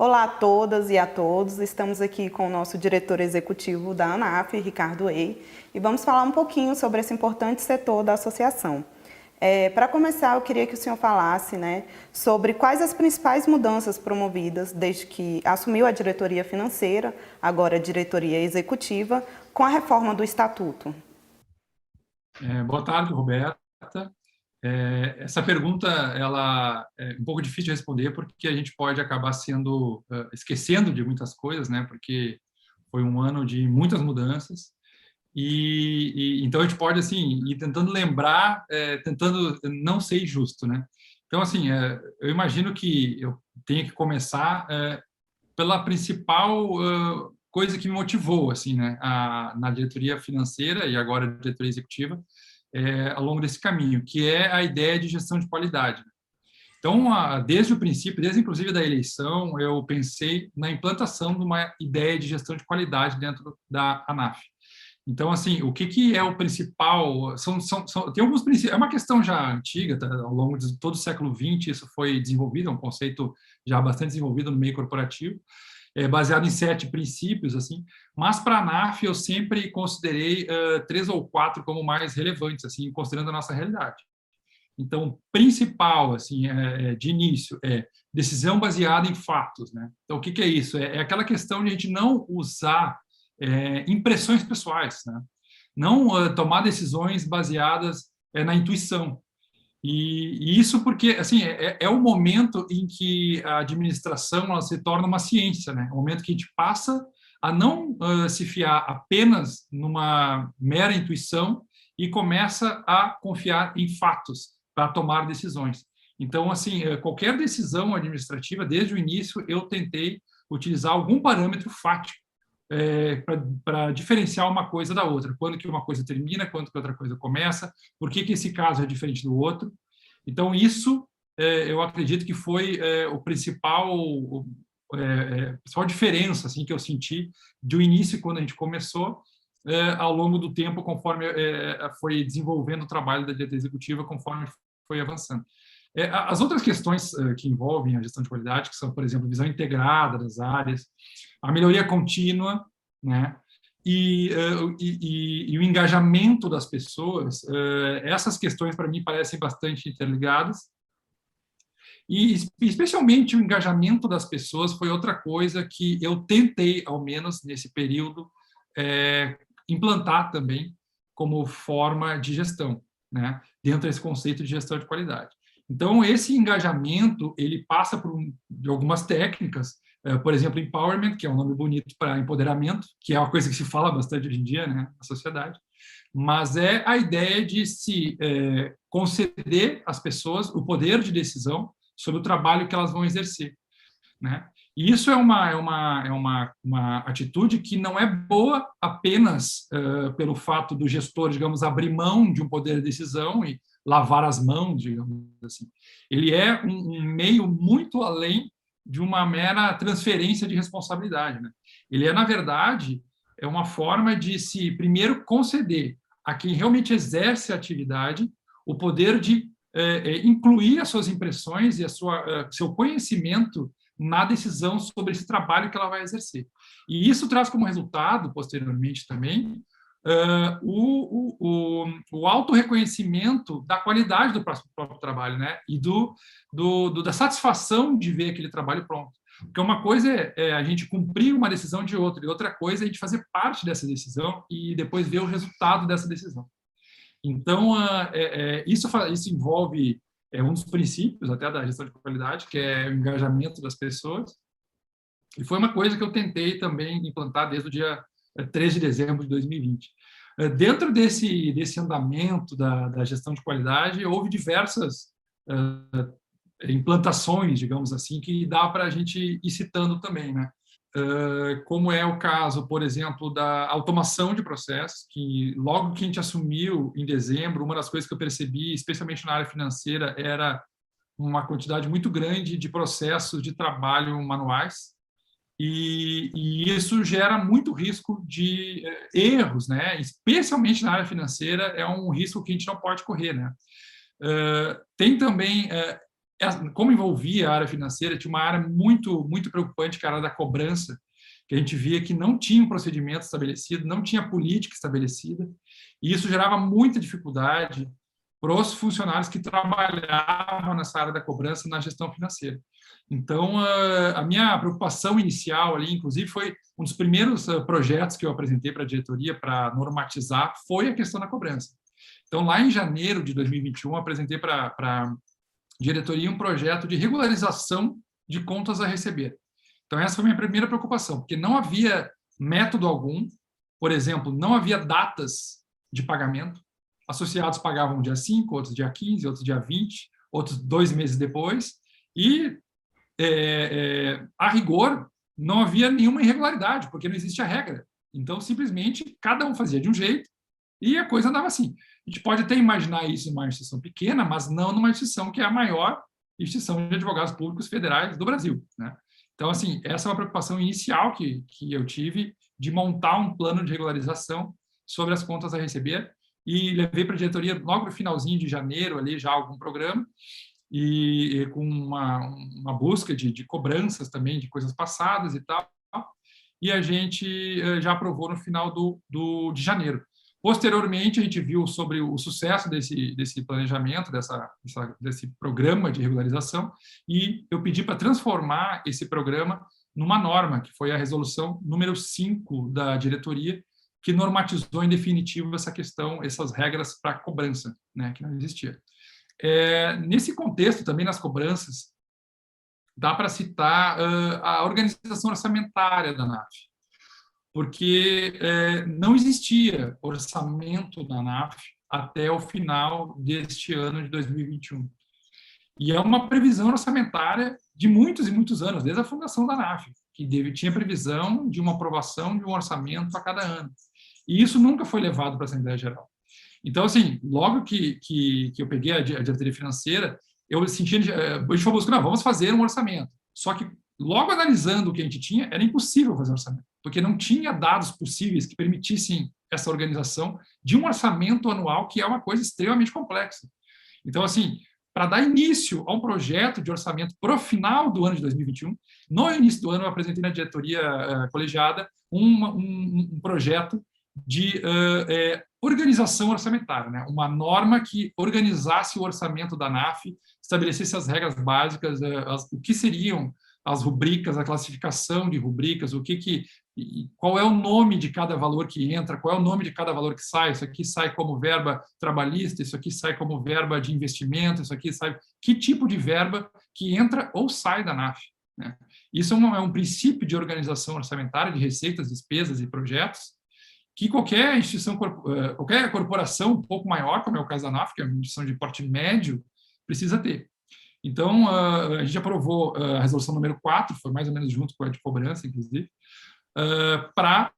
Olá a todas e a todos, estamos aqui com o nosso diretor executivo da ANAF, Ricardo Ei, e vamos falar um pouquinho sobre esse importante setor da associação. Para começar, eu queria que o senhor falasse, sobre quais as principais mudanças promovidas desde que assumiu a diretoria financeira, agora a diretoria executiva, com a reforma do Estatuto. Boa tarde, Roberta. Essa pergunta ela é um pouco difícil de responder porque a gente pode acabar esquecendo de muitas coisas, né? Porque foi um ano de muitas mudanças então a gente pode assim ir tentando lembrar, tentando não ser injusto, né? Então assim, eu imagino que eu tenha que começar pela principal coisa que me motivou assim, né? Na diretoria financeira e agora diretoria executiva ao longo desse caminho, que é a ideia de gestão de qualidade. Então, desde o princípio, desde inclusive da eleição, eu pensei na implantação de uma ideia de gestão de qualidade dentro da ANAF. Então, assim, o que é o principal? Tem alguns princípios. É uma questão já antiga, tá? Ao longo de todo o século XX, isso foi desenvolvido, é um conceito já bastante desenvolvido no meio corporativo, baseado em 7 princípios, assim. Mas para a ANAF eu sempre considerei 3 ou 4 como mais relevantes, assim, considerando a nossa realidade. Então, principal, assim, de início, é decisão baseada em fatos, né? Então, o que é isso? É aquela questão de a gente não usar impressões pessoais, né? Não tomar decisões baseadas na intuição. E isso porque, assim, é o momento em que a administração ela se torna uma ciência, né? É o momento que a gente passa a não se fiar apenas numa mera intuição e começa a confiar em fatos para tomar decisões. Então, assim, qualquer decisão administrativa, desde o início, eu tentei utilizar algum parâmetro fático para diferenciar uma coisa da outra. Quando que uma coisa termina, quando que outra coisa começa, por que esse caso é diferente do outro. Então, isso eu acredito que foi o principal, principal diferença assim, que eu senti do início, quando a gente começou, ao longo do tempo, conforme foi desenvolvendo o trabalho da diretoria executiva, conforme foi avançando. As outras questões que envolvem a gestão de qualidade, que são, por exemplo, visão integrada das áreas, a melhoria contínua, né? E o engajamento das pessoas, essas questões, para mim, parecem bastante interligadas. E, especialmente, o engajamento das pessoas foi outra coisa que eu tentei, ao menos nesse período, implantar também como forma de gestão, né? Dentro desse conceito de gestão de qualidade. Então, esse engajamento, ele passa de algumas técnicas, por exemplo, empowerment, que é um nome bonito para empoderamento, que é uma coisa que se fala bastante hoje em dia, né, na sociedade, mas é a ideia de se conceder às pessoas o poder de decisão sobre o trabalho que elas vão exercer, né? E isso é uma atitude que não é boa apenas pelo fato do gestor, digamos, abrir mão de um poder de decisão e lavar as mãos, digamos assim. Ele é um meio muito além de uma mera transferência de responsabilidade, né? Ele na verdade, uma forma de se, primeiro, conceder a quem realmente exerce a atividade o poder de incluir as suas impressões e seu conhecimento na decisão sobre esse trabalho que ela vai exercer. E isso traz como resultado, posteriormente também, o autorreconhecimento da qualidade do próprio trabalho, né? E da satisfação de ver aquele trabalho pronto. Porque uma coisa é a gente cumprir uma decisão de outra, e outra coisa é a gente fazer parte dessa decisão e depois ver o resultado dessa decisão. Então, isso envolve um dos princípios até da gestão de qualidade, que é o engajamento das pessoas. E foi uma coisa que eu tentei também implantar desde o dia 3 de dezembro de 2020. Dentro desse andamento da gestão de qualidade, houve diversas implantações, digamos assim, que dá para a gente ir citando também, né? Como é o caso, por exemplo, da automação de processos, que logo que a gente assumiu em dezembro, uma das coisas que eu percebi, especialmente na área financeira, era uma quantidade muito grande de processos de trabalho manuais, e isso gera muito risco de erros, né? Especialmente na área financeira, é um risco que a gente não pode correr, né? Tem também como envolvia a área financeira, tinha uma área muito preocupante, que era a área da cobrança, que a gente via que não tinha um procedimento estabelecido, não tinha política estabelecida, e isso gerava muita dificuldade para os funcionários que trabalhavam nessa área da cobrança na gestão financeira. Então, a minha preocupação inicial ali, inclusive, foi um dos primeiros projetos que eu apresentei para a diretoria para normatizar, foi a questão da cobrança. Então, lá em janeiro de 2021, eu apresentei para a diretoria um projeto de regularização de contas a receber. Então, essa foi a minha primeira preocupação, porque não havia método algum, por exemplo, não havia datas de pagamento. Associados pagavam dia 5, outros dia 15, outros dia 20, outros 2 meses depois, e, a rigor, não havia nenhuma irregularidade, porque não existia regra. Então, simplesmente, cada um fazia de um jeito e a coisa andava assim. A gente pode até imaginar isso em uma instituição pequena, mas não numa instituição que é a maior instituição de advogados públicos federais do Brasil, né? Então, assim, essa é uma preocupação inicial que eu tive de montar um plano de regularização sobre as contas a receber, e levei para a diretoria logo no finalzinho de janeiro, ali já algum programa, e com uma busca de cobranças também de coisas passadas e tal, e a gente já aprovou no final de janeiro. Posteriormente, a gente viu sobre o sucesso desse planejamento, desse programa de regularização, e eu pedi para transformar esse programa numa norma, que foi a resolução número 5 da diretoria, que normatizou em definitivo essa questão, essas regras para cobrança, né, que não existia. Nesse contexto, também nas cobranças, dá para citar a organização orçamentária da ANAF, porque não existia orçamento da ANAF até o final deste ano de 2021. E é uma previsão orçamentária de muitos e muitos anos, desde a fundação da ANAF, que tinha previsão de uma aprovação de um orçamento a cada ano. E isso nunca foi levado para a Assembleia Geral. Então, assim, logo que eu peguei a diretoria financeira, eu senti, a gente falou, não, vamos fazer um orçamento. Só que, logo analisando o que a gente tinha, era impossível fazer um orçamento, porque não tinha dados possíveis que permitissem essa organização de um orçamento anual, que é uma coisa extremamente complexa. Então, assim, para dar início a um projeto de orçamento para o final do ano de 2021, no início do ano eu apresentei na diretoria colegiada um projeto de organização orçamentária, né? Uma norma que organizasse o orçamento da ANAF, estabelecesse as regras básicas, o que seriam as rubricas, a classificação de rubricas, qual é o nome de cada valor que entra, qual é o nome de cada valor que sai, isso aqui sai como verba trabalhista, isso aqui sai como verba de investimento, isso aqui sai... Que tipo de verba que entra ou sai da ANAF, né? Isso é um princípio de organização orçamentária, de receitas, despesas e projetos, que qualquer instituição, qualquer corporação um pouco maior, como é o caso da ANAF, que é uma instituição de porte médio, precisa ter. Então, a gente aprovou a resolução número 4, foi mais ou menos junto com a de cobrança, inclusive, para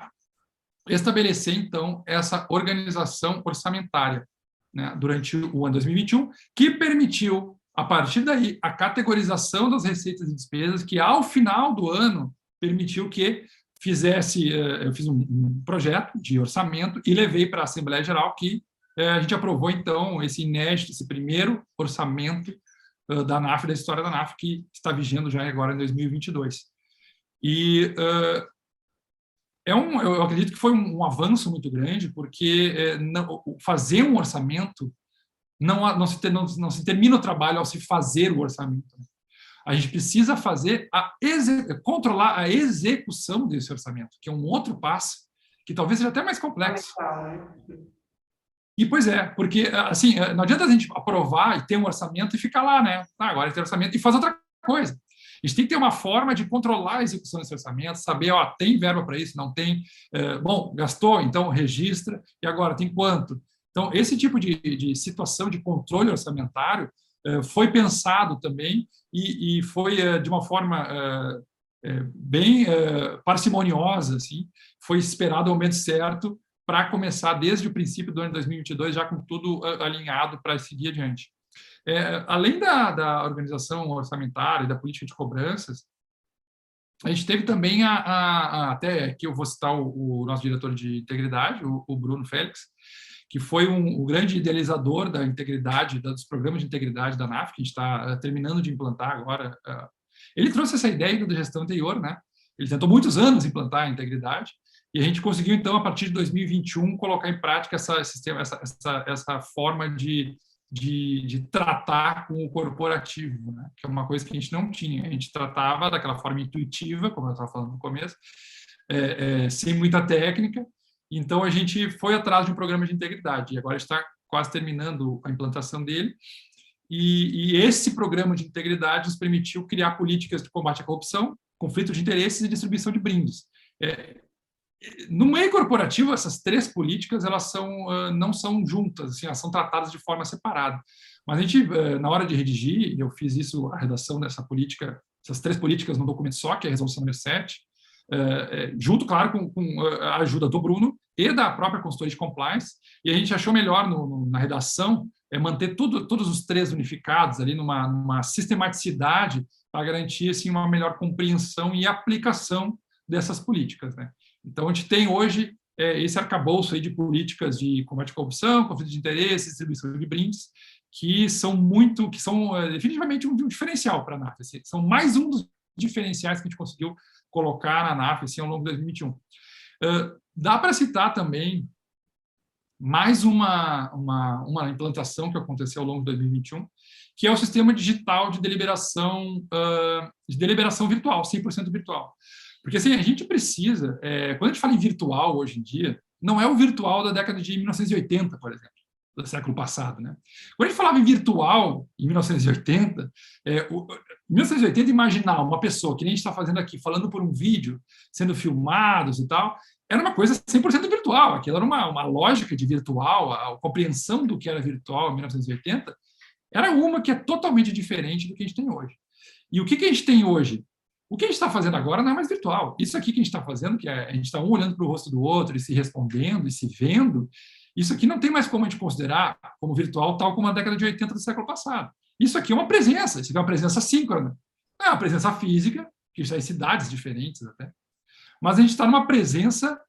estabelecer, então, essa organização orçamentária, né, durante o ano 2021, que permitiu, a partir daí, a categorização das receitas e despesas, que, ao final do ano, permitiu que eu fiz um projeto de orçamento e levei para a Assembleia Geral, que a gente aprovou, então, esse inédito, esse primeiro orçamento da ANAF, da história da ANAF, que está vigendo já agora em 2022. E eu acredito que foi um avanço muito grande, porque fazer um orçamento não se termina o trabalho ao se fazer o orçamento. A gente precisa controlar a execução desse orçamento, que é um outro passo, que talvez seja até mais complexo. E, pois é, porque, assim, não adianta a gente aprovar e ter um orçamento e ficar lá, né? Agora tem orçamento e faz outra coisa. A gente tem que ter uma forma de controlar a execução desse orçamento, saber, tem verba para isso, não tem, bom, gastou, então registra, e agora tem quanto? Então, esse tipo de situação de controle orçamentário foi pensado também e foi de uma forma bem parcimoniosa, assim, foi esperado o momento certo para começar desde o princípio do ano de 2022, já com tudo alinhado para seguir adiante. Além da organização orçamentária e da política de cobranças, a gente teve também até que eu vou citar o nosso diretor de integridade, o Bruno Félix, que foi o grande idealizador da integridade, dos programas de integridade da NAF, que a gente está terminando de implantar agora. Ele trouxe essa ideia da gestão anterior, né? Ele tentou muitos anos implantar a integridade, e a gente conseguiu, então, a partir de 2021, colocar em prática essa forma de tratar com o corporativo, né? Que é uma coisa que a gente não tinha. A gente tratava daquela forma intuitiva, como eu estava falando no começo, sem muita técnica. Então, a gente foi atrás de um programa de integridade, e agora está quase terminando a implantação dele. E esse programa de integridade nos permitiu criar políticas de combate à corrupção, conflito de interesses e distribuição de brindes. No meio corporativo, essas três políticas elas não são juntas, assim, elas são tratadas de forma separada. Mas a gente, na hora de redigir, eu fiz isso, a redação dessa política, essas três políticas num documento só, que é a resolução número 7, junto, claro, com a ajuda do Bruno e da própria consultoria de compliance, e a gente achou melhor na redação manter todos os três unificados ali numa sistematicidade para garantir assim, uma melhor compreensão e aplicação dessas políticas, né? Então, a gente tem hoje esse arcabouço aí de políticas de combate à corrupção, conflito de interesses, distribuição de brindes, que são definitivamente um diferencial para a NAF. Assim, são mais um dos diferenciais que a gente conseguiu colocar na NAF assim, ao longo de 2021. Dá para citar também mais uma implantação que aconteceu ao longo de 2021, que é o sistema digital de deliberação virtual, 100% virtual. Porque assim, a gente precisa, quando a gente fala em virtual hoje em dia, não é o virtual da década de 1980, por exemplo, do século passado, né? Quando a gente falava em virtual em 1980, em 1980 imaginar uma pessoa que nem a gente está fazendo aqui, falando por um vídeo, sendo filmados e tal, era uma coisa 100% virtual. Aquilo era uma lógica de virtual, a compreensão do que era virtual em 1980 era uma que é totalmente diferente do que a gente tem hoje. E o que a gente tem hoje? O que a gente está fazendo agora não é mais virtual. Isso aqui que a gente está fazendo, que a gente está um olhando para o rosto do outro e se respondendo e se vendo, isso aqui não tem mais como a gente considerar como virtual, tal como a década de 80 do século passado. Isso aqui é uma presença, isso aqui é uma presença síncrona. Não é uma presença física, que está em cidades diferentes até, mas a gente está numa presença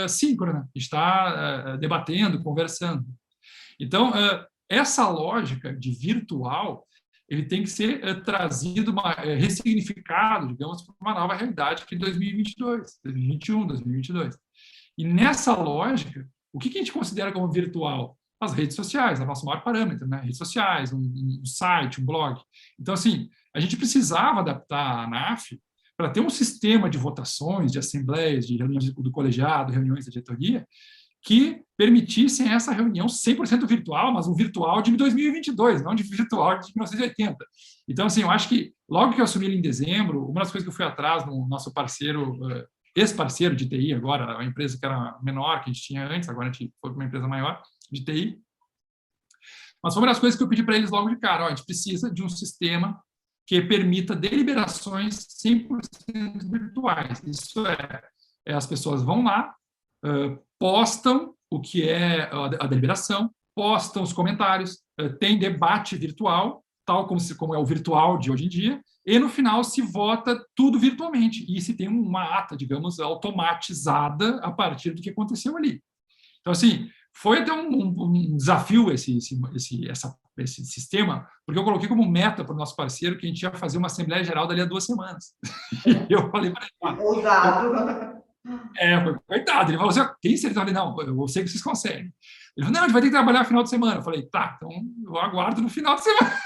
síncrona, a gente está debatendo, conversando. Então, essa lógica de virtual, ele tem que ser trazido, ressignificado, digamos, para uma nova realidade que é 2022, 2021, 2022. E nessa lógica, o que a gente considera como virtual? As redes sociais, é o nosso maior parâmetro, né? Redes sociais, um site, um blog. Então, assim, a gente precisava adaptar a NAF para ter um sistema de votações, de assembleias, de reuniões do colegiado, reuniões da diretoria, que permitissem essa reunião 100% virtual, mas um virtual de 2022, não de virtual de 1980. Então, assim, eu acho que logo que eu assumi ele em dezembro, uma das coisas que eu fui atrás no nosso parceiro, ex-parceiro de TI agora, a empresa que era menor, que a gente tinha antes, agora a gente foi para uma empresa maior de TI, mas foi uma das coisas que eu pedi para eles logo de cara, a gente precisa de um sistema que permita deliberações 100% virtuais. Isso as pessoas vão lá, postam o que é a deliberação, postam os comentários, tem debate virtual, tal como é o virtual de hoje em dia, e no final se vota tudo virtualmente, e se tem uma ata, digamos, automatizada a partir do que aconteceu ali. Então, assim, foi até um desafio esse sistema, porque eu coloquei como meta para o nosso parceiro que a gente ia fazer uma Assembleia Geral dali a 2 semanas. E eu falei para ele... Ousado! Coitado, ele falou assim, tem certeza? Eu falei, não, eu sei que vocês conseguem. Ele falou, não, a gente vai ter que trabalhar no final de semana. Eu falei, tá, então eu aguardo no final de semana.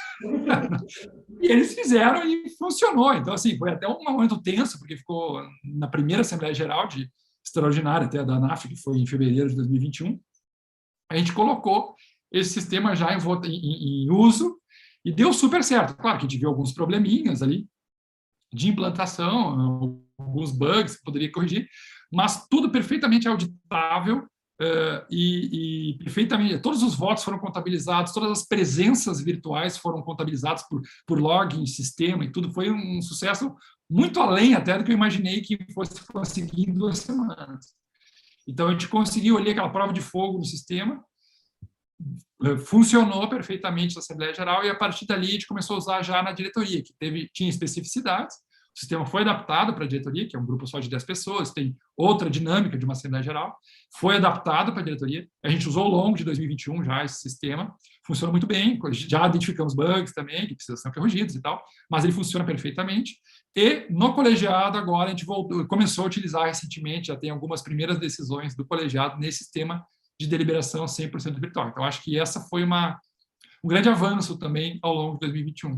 E eles fizeram e funcionou. Então, assim, foi até um momento tenso, porque ficou na primeira Assembleia Geral extraordinária, até da ANAF, que foi em fevereiro de 2021, a gente colocou esse sistema já em uso e deu super certo. Claro que a gente viu alguns probleminhas ali de implantação, alguns bugs que poderia corrigir, mas tudo perfeitamente auditável e perfeitamente, todos os votos foram contabilizados, todas as presenças virtuais foram contabilizadas por login, sistema e tudo. Foi um sucesso muito além até do que eu imaginei que fosse conseguir em 2 semanas. Então, a gente conseguiu ali aquela prova de fogo no sistema, funcionou perfeitamente na Assembleia Geral, e a partir dali a gente começou a usar já na diretoria, que tinha especificidades. O sistema foi adaptado para a diretoria, que é um grupo só de 10 pessoas, tem outra dinâmica de uma Assembleia Geral, foi adaptado para a diretoria. A gente usou ao longo de 2021 já esse sistema, funciona muito bem, já identificamos bugs também, que precisam ser corrigidos e tal, mas ele funciona perfeitamente. E no colegiado, agora, a gente começou a utilizar recentemente, já tem algumas primeiras decisões do colegiado nesse sistema de deliberação 100% virtual. Então, acho que essa foi um grande avanço também ao longo de 2021.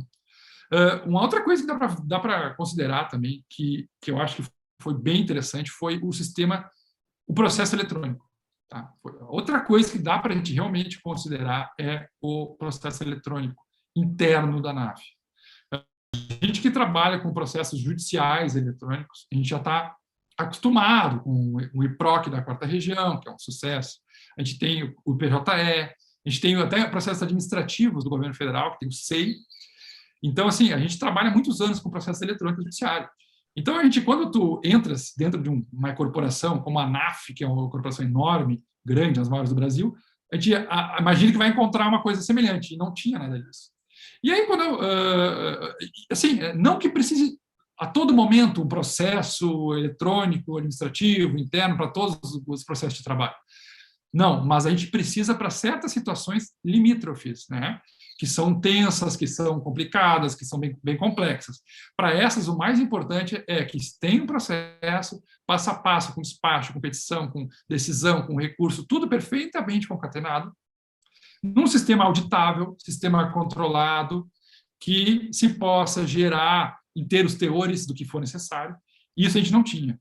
Uma outra coisa que dá para considerar também, que eu acho que foi bem interessante, foi o processo eletrônico. Tá? Outra coisa que dá para a gente realmente considerar é o processo eletrônico interno da ANAF. A gente que trabalha com processos judiciais eletrônicos, a gente já está acostumado com o IPROC da 4ª Região, que é um sucesso. A gente tem o PJE, a gente tem até processos administrativos do governo federal, que tem o SEI. Então, assim, a gente trabalha há muitos anos com processos eletrônicos judiciários. Então, quando tu entras dentro de uma corporação como a ANAF, que é uma corporação enorme, grande, as maiores do Brasil, a gente imagina que vai encontrar uma coisa semelhante, e não tinha nada disso. E aí, assim, não que precise a todo momento um processo eletrônico, administrativo, interno, para todos os processos de trabalho. Não, mas a gente precisa para certas situações limítrofes, né? Que são tensas, que são complicadas, que são bem complexas. Para essas, o mais importante é que tem um processo passo a passo, com despacho, com petição, com decisão, com recurso, tudo perfeitamente concatenado, num sistema auditável, sistema controlado, que se possa gerar inteiros teores do que for necessário. Isso a gente não tinha.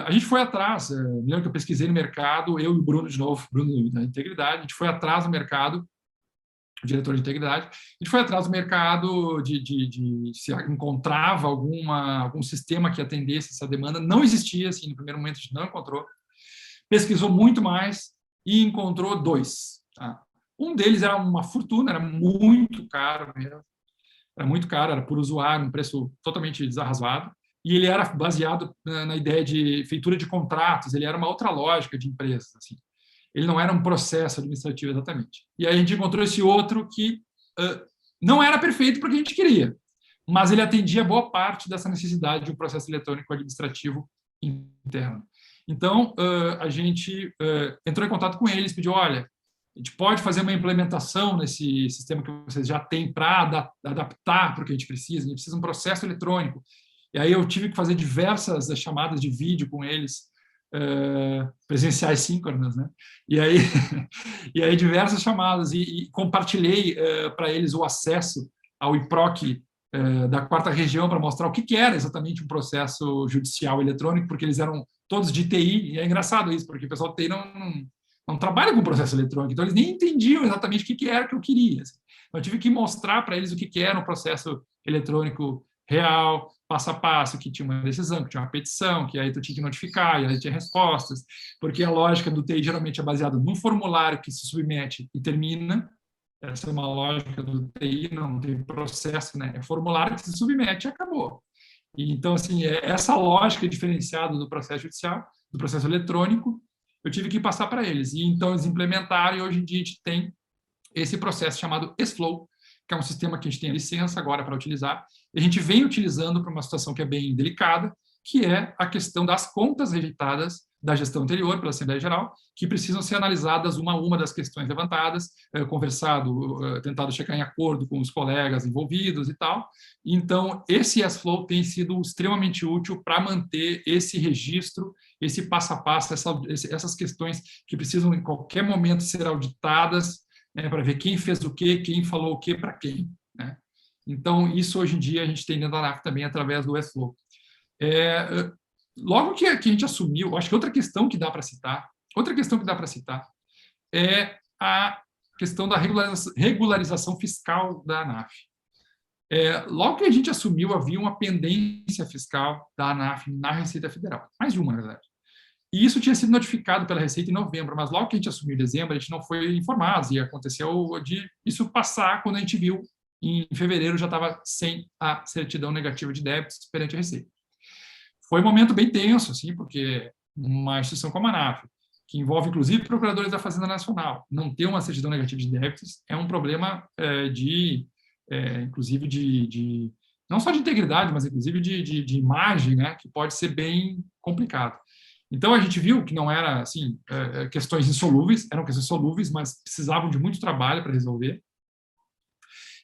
A gente foi atrás, me lembro que eu pesquisei no mercado, eu e o Bruno, de novo, Bruno da Integridade, a gente foi atrás do mercado, o diretor de integridade, a gente foi atrás do mercado de se encontrava algum sistema que atendesse essa demanda. Não existia, assim, no primeiro momento a gente não encontrou. Pesquisou muito mais e encontrou 2. Tá? Um deles era uma fortuna, era muito caro mesmo. Era muito caro, era por usuário, um preço totalmente desarrazoado. E ele era baseado na ideia de feitura de contratos, ele era uma outra lógica de empresas, assim. Ele não era um processo administrativo exatamente. E aí a gente encontrou esse outro que não era perfeito porque a gente queria, mas ele atendia boa parte dessa necessidade de um processo eletrônico administrativo interno. Então, a gente entrou em contato com eles, pediu, olha, a gente pode fazer uma implementação nesse sistema que vocês já têm para adaptar para o que a gente precisa de um processo eletrônico. E aí eu tive que fazer diversas chamadas de vídeo com eles, presenciais síncronas, né? E aí diversas chamadas e compartilhei para eles o acesso ao IPROC da 4ª Região para mostrar o que era exatamente um processo judicial eletrônico, porque eles eram todos de TI, e é engraçado isso, porque o pessoal de TI não trabalha com processo eletrônico, então eles nem entendiam exatamente o que era que eu queria. Assim. Então, eu tive que mostrar para eles o que era um processo eletrônico real, passo a passo, que tinha uma decisão, que tinha uma petição, que aí tu tinha que notificar, e aí tinha respostas, porque a lógica do TI geralmente é baseada num formulário que se submete e termina. Essa é uma lógica do TI, não tem processo, né? É formulário que se submete e acabou. E, então, assim, essa lógica diferenciada do processo judicial, do processo eletrônico, eu tive que passar para eles. E então eles implementaram, e hoje em dia a gente tem esse processo chamado SFlow, que é um sistema que a gente tem a licença agora para utilizar, e a gente vem utilizando para uma situação que é bem delicada, que é a questão das contas rejeitadas da gestão anterior pela Assembleia Geral, que precisam ser analisadas uma a uma das questões levantadas, tentado chegar em acordo com os colegas envolvidos e tal. Então, esse SFlow tem sido extremamente útil para manter esse registro, esse passo a passo, essas questões que precisam, em qualquer momento, ser auditadas, né, para ver quem fez o quê, quem falou o quê para quem. Né? Então, isso hoje em dia a gente tem dentro da ANAF também através do SFlow. Logo que a gente assumiu, acho que outra questão que dá para citar é a questão da regularização fiscal da ANAF. Logo que a gente assumiu, havia uma pendência fiscal da ANAF na Receita Federal, mais de uma, na verdade. E isso tinha sido notificado pela Receita em novembro, mas logo que a gente assumiu em dezembro, a gente não foi informado, e aconteceu de isso passar quando a gente viu, em fevereiro, já estava sem a certidão negativa de débitos perante a Receita. Foi um momento bem tenso, assim, porque uma instituição como a ANAF, que envolve, inclusive, procuradores da Fazenda Nacional, não ter uma certidão negativa de débitos é um problema inclusive, não só de integridade, mas inclusive de imagem, né, que pode ser bem complicado. Então, a gente viu que não era, assim, questões insolúveis, eram questões solúveis, mas precisavam de muito trabalho para resolver.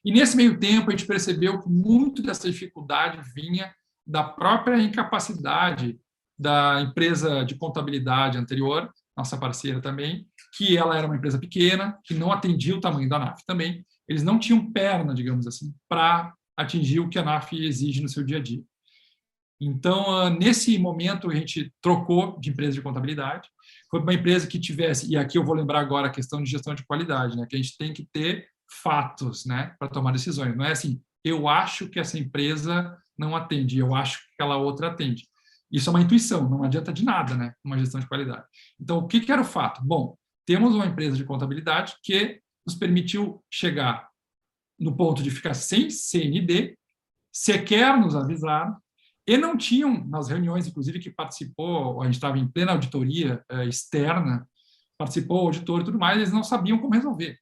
E, nesse meio tempo, a gente percebeu que muito dessa dificuldade vinha da própria incapacidade da empresa de contabilidade anterior, nossa parceira também, que ela era uma empresa pequena, que não atendia o tamanho da ANAF também. Eles não tinham perna, digamos assim, para atingir o que a ANAF exige no seu dia a dia. Então, nesse momento, a gente trocou de empresa de contabilidade. Foi uma empresa que tivesse, e aqui eu vou lembrar agora a questão de gestão de qualidade, né, que a gente tem que ter fatos, né, para tomar decisões. Não é assim, eu acho que essa empresa não atende, eu acho que aquela outra atende. Isso é uma intuição, não adianta de nada, né, uma gestão de qualidade. Então, o que era o fato? Bom, temos uma empresa de contabilidade que nos permitiu chegar no ponto de ficar sem CND, sequer nos avisaram, e não tinham, nas reuniões, inclusive, que participou, a gente estava em plena auditoria externa, participou o auditor e tudo mais, eles não sabiam como resolver.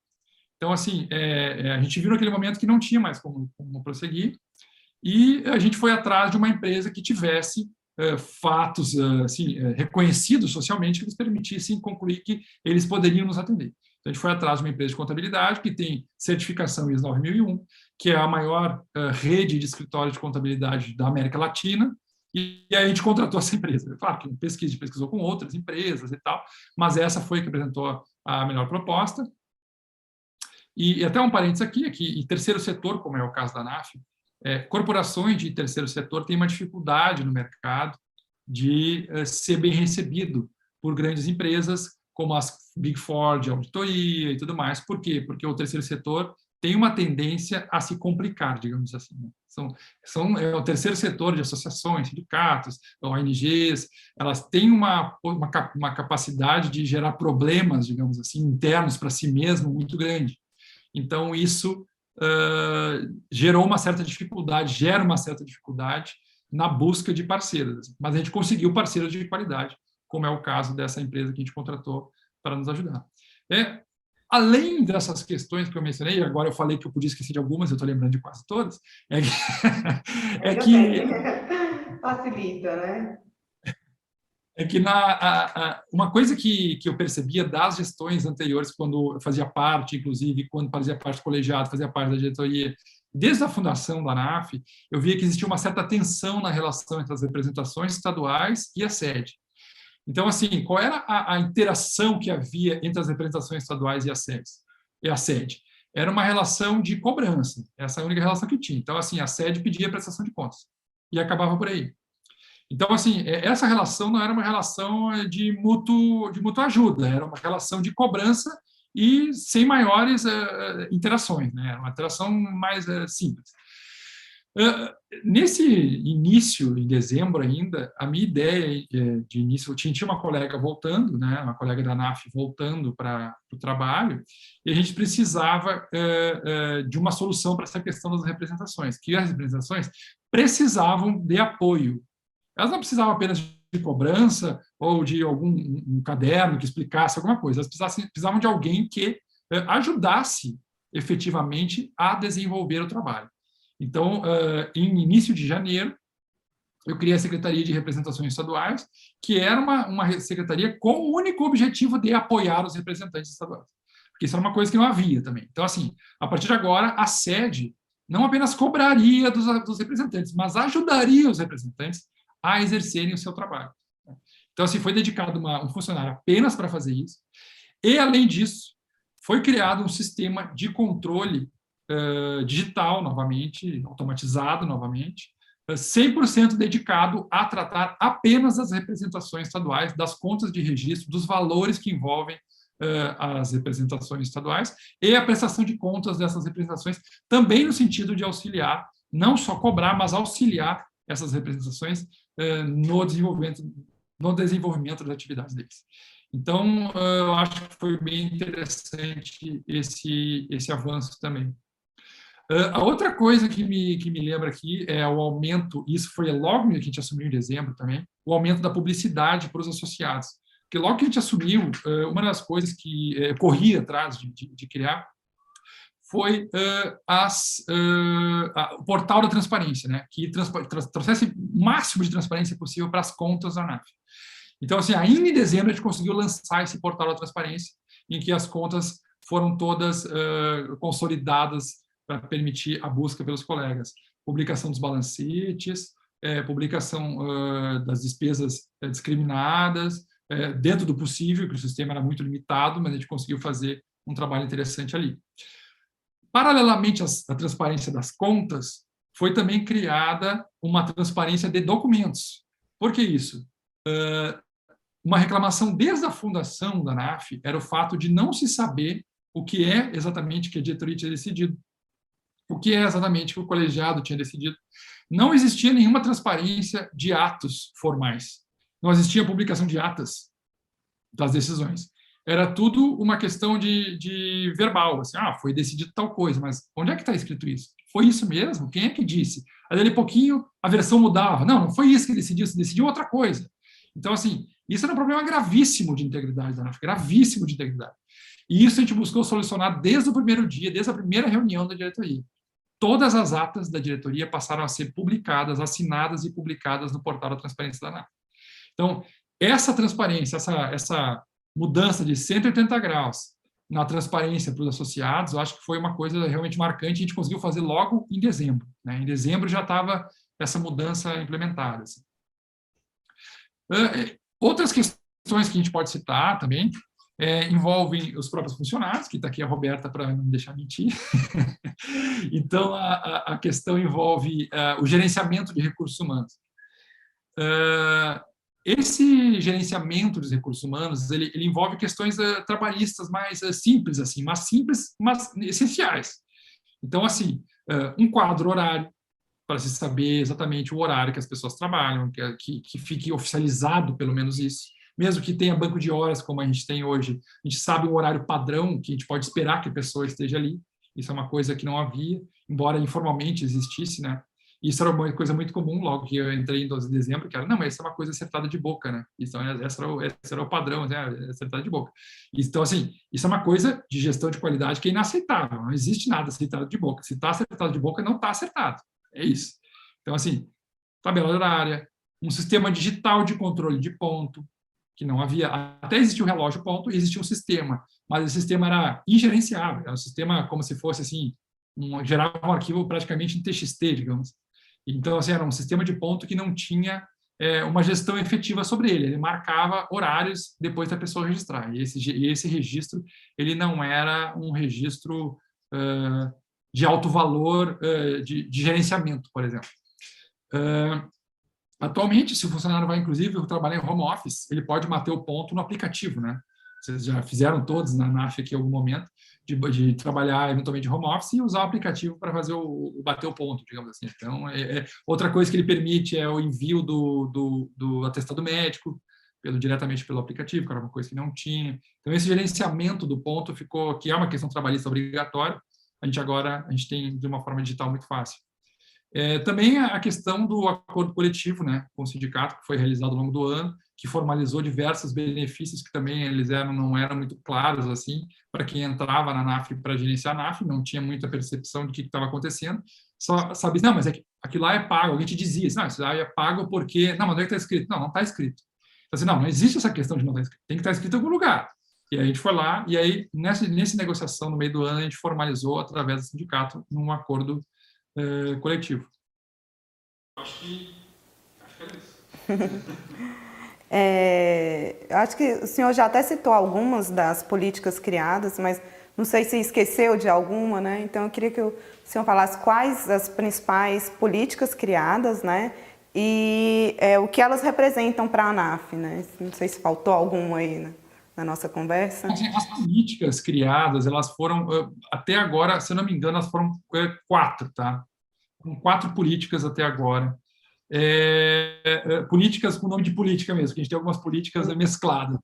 Então, assim, a gente viu naquele momento que não tinha mais como prosseguir, e a gente foi atrás de uma empresa que tivesse fatos assim, reconhecidos socialmente que nos permitissem concluir que eles poderiam nos atender. Então, a gente foi atrás de uma empresa de contabilidade que tem certificação ISO 9001, que é a maior rede de escritórios de contabilidade da América Latina, e aí a gente contratou essa empresa. Claro que pesquisou com outras empresas e tal, mas essa foi que apresentou a melhor proposta. E até um parênteses aqui, em terceiro setor, como é o caso da ANAF, corporações de terceiro setor têm uma dificuldade no mercado de ser bem recebido por grandes empresas, como as Big Four de auditoria e tudo mais. Por quê? Porque o terceiro setor tem uma tendência a se complicar, digamos assim. É o terceiro setor de associações, sindicatos, ONGs, elas têm uma capacidade de gerar problemas, digamos assim, internos para si mesmo muito grande. Então, isso gera uma certa dificuldade na busca de parceiros. Mas a gente conseguiu parceiros de qualidade, como é o caso dessa empresa que a gente contratou para nos ajudar. Além dessas questões que eu mencionei, agora eu falei que eu podia esquecer de algumas, eu estou lembrando de quase todas, facilita, né? Uma coisa que eu percebia das gestões anteriores, quando eu fazia parte, inclusive, quando fazia parte do colegiado, fazia parte da diretoria, desde a fundação da ANAF, eu via que existia uma certa tensão na relação entre as representações estaduais e a sede. Então, assim, qual era a interação que havia entre as representações estaduais e a sede? Era uma relação de cobrança, essa é a única relação que tinha. Então, assim, a sede pedia prestação de contas e acabava por aí. Então, assim, essa relação não era uma relação de mútua ajuda, era uma relação de cobrança e sem maiores interações, né? Era uma interação mais simples. Nesse início, em dezembro ainda, a minha ideia de início, eu tinha uma colega voltando, né, uma colega da ANAF voltando para o trabalho, e a gente precisava de uma solução para essa questão das representações, que as representações precisavam de apoio. Elas não precisavam apenas de cobrança ou de um caderno que explicasse alguma coisa, elas precisavam de alguém que ajudasse efetivamente a desenvolver o trabalho. Então, em início de janeiro, eu criei a Secretaria de Representações Estaduais, que era uma secretaria com o único objetivo de apoiar os representantes estaduais. Porque isso era uma coisa que não havia também. Então, assim, a partir de agora, a sede não apenas cobraria dos representantes, mas ajudaria os representantes a exercerem o seu trabalho. Então, assim, foi dedicado um funcionário apenas para fazer isso. E, além disso, foi criado um sistema de controle digital, novamente, automatizado, novamente, 100% dedicado a tratar apenas as representações estaduais, das contas de registro, dos valores que envolvem as representações estaduais e a prestação de contas dessas representações, também no sentido de auxiliar, não só cobrar, mas auxiliar essas representações no desenvolvimento das atividades deles. Então, eu acho que foi bem interessante esse avanço também. A outra coisa que me lembra aqui é o aumento, isso foi logo que a gente assumiu em dezembro também, o aumento da publicidade para os associados. Porque logo que a gente assumiu, uma das coisas que corria atrás de criar foi o portal da transparência, né, que trouxesse o máximo de transparência possível para as contas da ANAF. Então, assim, ainda em dezembro, a gente conseguiu lançar esse portal da transparência, em que as contas foram todas consolidadas para permitir a busca pelos colegas. Publicação dos balancetes, publicação das despesas discriminadas, dentro do possível, porque o sistema era muito limitado, mas a gente conseguiu fazer um trabalho interessante ali. Paralelamente à transparência das contas, foi também criada uma transparência de documentos. Por que isso? Uma reclamação desde a fundação da ANAF era o fato de não se saber o que é exatamente que a diretoria tinha decidido, o que é exatamente que o colegiado tinha decidido. Não existia nenhuma transparência de atos formais, não existia publicação de atas das decisões. Era tudo uma questão de verbal, assim, foi decidido tal coisa, mas onde é que está escrito isso? Foi isso mesmo? Quem é que disse? Aí, dali a pouquinho, a versão mudava. Não foi isso que decidiu, se decidiu outra coisa. Então, assim, isso era um problema gravíssimo de integridade da ANAF, gravíssimo de integridade. E isso a gente buscou solucionar desde o primeiro dia, desde a primeira reunião da diretoria. Todas as atas da diretoria passaram a ser publicadas, assinadas e publicadas no portal da transparência da ANAF. Então, essa transparência, essa mudança de 180 graus na transparência para os associados, eu acho que foi uma coisa realmente marcante, a gente conseguiu fazer logo em dezembro, né? Em dezembro já estava essa mudança implementada. Assim. Outras questões que a gente pode citar também envolvem os próprios funcionários, que está aqui a Roberta para não deixar mentir. Então, a questão envolve o gerenciamento de recursos humanos. Esse gerenciamento dos recursos humanos, ele envolve questões trabalhistas mais simples, assim, mas essenciais. Então, assim, um quadro horário, para se saber exatamente o horário que as pessoas trabalham, que fique oficializado, pelo menos isso. Mesmo que tenha banco de horas, como a gente tem hoje, a gente sabe o horário padrão que a gente pode esperar que a pessoa esteja ali. Isso é uma coisa que não havia, embora informalmente existisse, né? Isso era uma coisa muito comum logo que eu entrei em 12 de dezembro, que era, não, mas isso é uma coisa acertada de boca, né? Então, esse era o padrão, né? Acertada de boca. Então, assim, isso é uma coisa de gestão de qualidade que é inaceitável. Não existe nada acertado de boca. Se está acertado de boca, não está acertado. É isso. Então, assim, tabela horária, um sistema digital de controle de ponto, que não havia. Até existia o relógio ponto e existia um sistema, mas o sistema era ingerenciável. Era um sistema como se fosse, assim, gerava um arquivo praticamente em TXT, digamos. Então, assim, era um sistema de ponto que não tinha uma gestão efetiva sobre ele. Ele marcava horários depois da pessoa registrar. E esse registro, ele não era um registro de alto valor de gerenciamento, por exemplo. Atualmente, se o funcionário vai, inclusive, trabalhar em home office, ele pode bater o ponto no aplicativo, né? Vocês já fizeram todos na ANAF aqui em algum momento, de trabalhar eventualmente em home office e usar o aplicativo para fazer bater o ponto, digamos assim. Então, outra coisa que ele permite é o envio do atestado médico diretamente pelo aplicativo, que era uma coisa que não tinha. Então, esse gerenciamento do ponto ficou, que é uma questão trabalhista obrigatória, a gente tem de uma forma digital muito fácil. Também a questão do acordo coletivo, né, com o sindicato, que foi realizado ao longo do ano, que formalizou diversos benefícios que também eles não eram muito claros assim para quem entrava na ANAF para gerenciar a ANAF, não tinha muita percepção do que estava acontecendo, só sabia, não, mas aquilo lá é pago, alguém te dizia, não, isso lá é pago porque, não, mas onde é que está escrito? Não está escrito. Então, assim, não existe essa questão de não estar escrito, tem que estar escrito em algum lugar. E aí a gente foi lá, e aí nessa negociação no meio do ano a gente formalizou através do sindicato um acordo coletivo. Acho que era isso. Eu acho que o senhor já até citou algumas das políticas criadas, mas não sei se esqueceu de alguma, né? Então eu queria que o senhor falasse quais as principais políticas criadas, né? E o que elas representam para a ANAF, né? Não sei se faltou alguma aí, né, na nossa conversa. As políticas criadas, elas foram, até agora, se eu não me engano, elas foram 4, tá? 4 políticas até agora. Políticas com nome de política mesmo, que a gente tem algumas políticas mescladas.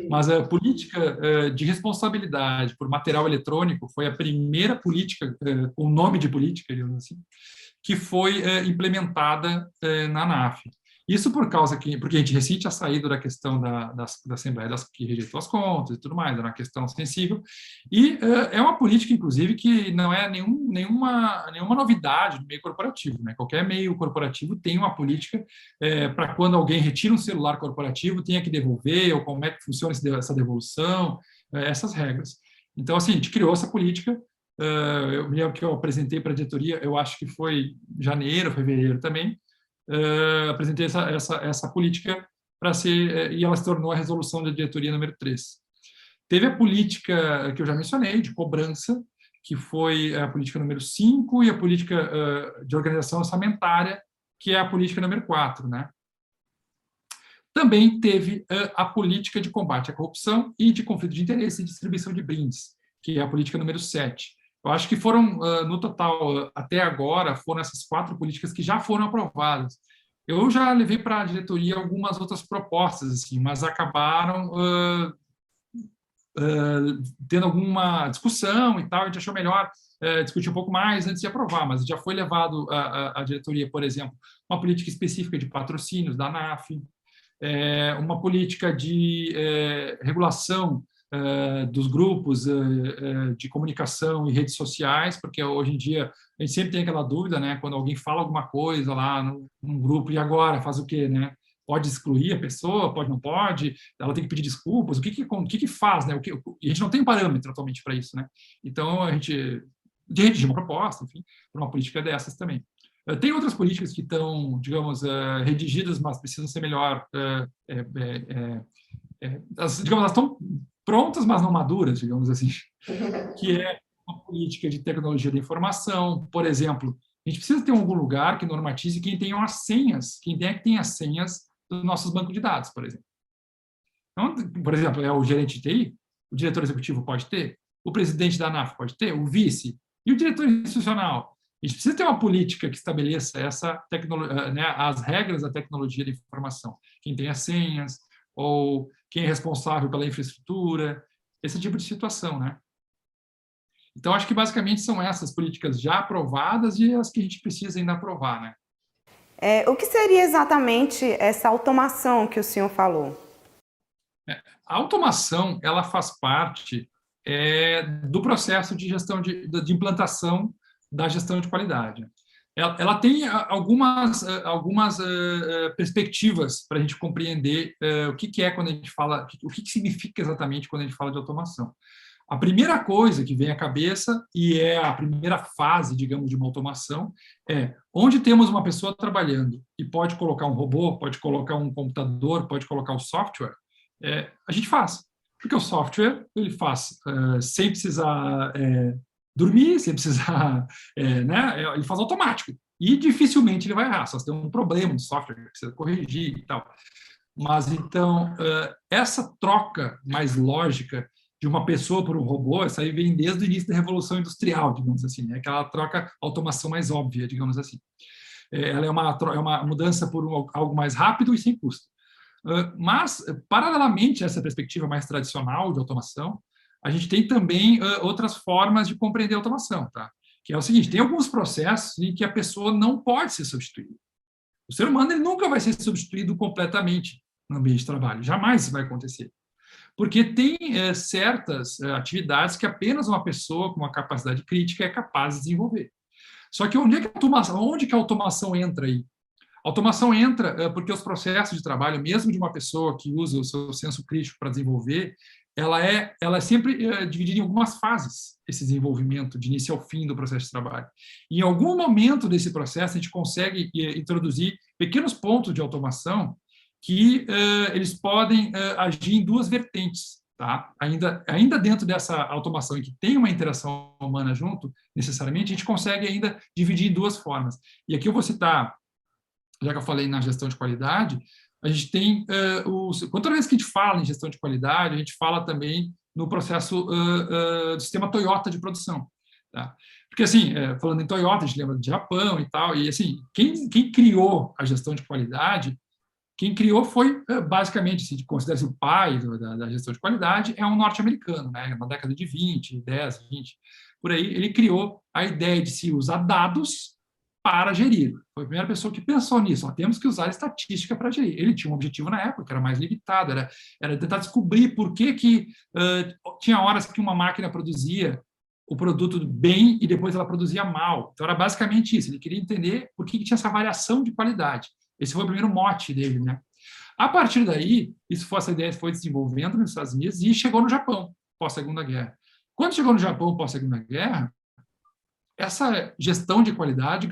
Mas a política de responsabilidade por material eletrônico foi a primeira política, com nome de política, digamos assim, que foi implementada na ANAF. Isso porque a gente recente tinha saído da questão da Assembleia que rejeitou as contas e tudo mais, era uma questão sensível, e é uma política, inclusive, que não é nenhuma novidade no meio corporativo, né? Qualquer meio corporativo tem uma política para quando alguém retira um celular corporativo, tenha que devolver, ou como é que funciona essa devolução, essas regras. Então, assim, a gente criou essa política. Eu me lembro que eu apresentei para a diretoria, eu acho que foi janeiro, fevereiro também, apresentei essa política para ser, e ela se tornou a resolução da diretoria número 3. Teve a política que eu já mencionei, de cobrança, que foi a política número 5, e a política de organização orçamentária, que é a política número 4, né? Também teve a política de combate à corrupção e de conflito de interesse e distribuição de brindes, que é a política número 7. Eu acho que foram, no total, até agora, foram essas 4 políticas que já foram aprovadas. Eu já levei para a diretoria algumas outras propostas, assim, mas acabaram tendo alguma discussão e tal, a gente achou melhor discutir um pouco mais antes de aprovar, mas já foi levado à diretoria, por exemplo, uma política específica de patrocínios da ANAF, uma política de regulação dos grupos de comunicação e redes sociais, porque hoje em dia a gente sempre tem aquela dúvida, né? Quando alguém fala alguma coisa lá num grupo, e agora faz o quê, né? Pode excluir a pessoa, pode, não pode, ela tem que pedir desculpas, o que faz, né? E a gente não tem parâmetro atualmente para isso, né? Então a gente redigir uma proposta, enfim, para uma política dessas também. Tem outras políticas que estão, digamos, redigidas, mas precisam ser melhor, digamos, elas estão prontas, mas não maduras, digamos assim, que é uma política de tecnologia da informação, por exemplo. A gente precisa ter algum lugar que normatize quem tem as senhas, quem é que tem as senhas dos nossos bancos de dados, por exemplo. Então, por exemplo, é o gerente de TI, o diretor executivo pode ter, o presidente da ANAF pode ter, o vice e o diretor institucional. A gente precisa ter uma política que estabeleça as regras da tecnologia da informação. Quem tem as senhas, ou quem é responsável pela infraestrutura, esse tipo de situação, né? Então, acho que basicamente são essas políticas já aprovadas e as que a gente precisa ainda aprovar, né? O que seria exatamente essa automação que o senhor falou? A automação, ela faz parte do processo de gestão de implantação da gestão de qualidade. Ela tem algumas perspectivas para a gente compreender o que é quando a gente fala, o que significa exatamente quando a gente fala de automação. A primeira coisa que vem à cabeça, e é a primeira fase, digamos, de uma automação, é onde temos uma pessoa trabalhando e pode colocar um robô, pode colocar um computador, pode colocar o software, a gente faz. Porque o software ele faz sem precisar dormir, sem precisar, né? Ele faz automático. E dificilmente ele vai errar, só se tem um problema no software que precisa corrigir e tal. Mas, então, essa troca mais lógica de uma pessoa por um robô, essa aí vem desde o início da Revolução Industrial, digamos assim, né? Aquela troca, automação mais óbvia, digamos assim. Ela é uma mudança por algo mais rápido e sem custo. Mas, paralelamente a essa perspectiva mais tradicional de automação, a gente tem também outras formas de compreender a automação, tá? Que é o seguinte, tem alguns processos em que a pessoa não pode ser substituída. O ser humano ele nunca vai ser substituído completamente no ambiente de trabalho, jamais isso vai acontecer. Porque tem certas atividades que apenas uma pessoa com uma capacidade crítica é capaz de desenvolver. Só que onde que a automação entra aí? A automação entra porque os processos de trabalho, mesmo de uma pessoa que usa o seu senso crítico para desenvolver, ela é sempre dividida em algumas fases, esse desenvolvimento, de início ao fim do processo de trabalho. E em algum momento desse processo, a gente consegue introduzir pequenos pontos de automação que eles podem agir em duas vertentes. Tá? Ainda dentro dessa automação em que tem uma interação humana junto, necessariamente, a gente consegue ainda dividir em duas formas. E aqui eu vou citar, já que eu falei na gestão de qualidade, a gente tem, toda vez que a gente fala em gestão de qualidade, a gente fala também no processo do sistema Toyota de produção. Tá? Porque, assim, falando em Toyota, a gente lembra do Japão e tal, e, assim, quem criou a gestão de qualidade, quem criou foi, basicamente, se considera-se o pai da gestão de qualidade, é um norte-americano, né? Na década de 20, 10, 20, por aí, ele criou a ideia de se usar dados para gerir. Foi a primeira pessoa que pensou nisso. Temos que usar estatística para gerir. Ele tinha um objetivo na época, que era mais limitado, era tentar descobrir por que tinha horas que uma máquina produzia o produto bem e depois ela produzia mal. Então, era basicamente isso. Ele queria entender por que tinha essa variação de qualidade. Esse foi o primeiro mote dele, né? A partir daí, essa ideia foi desenvolvendo nos Estados Unidos e chegou no Japão, pós-Segunda Guerra. Quando chegou no Japão, pós-Segunda Guerra, essa gestão de qualidade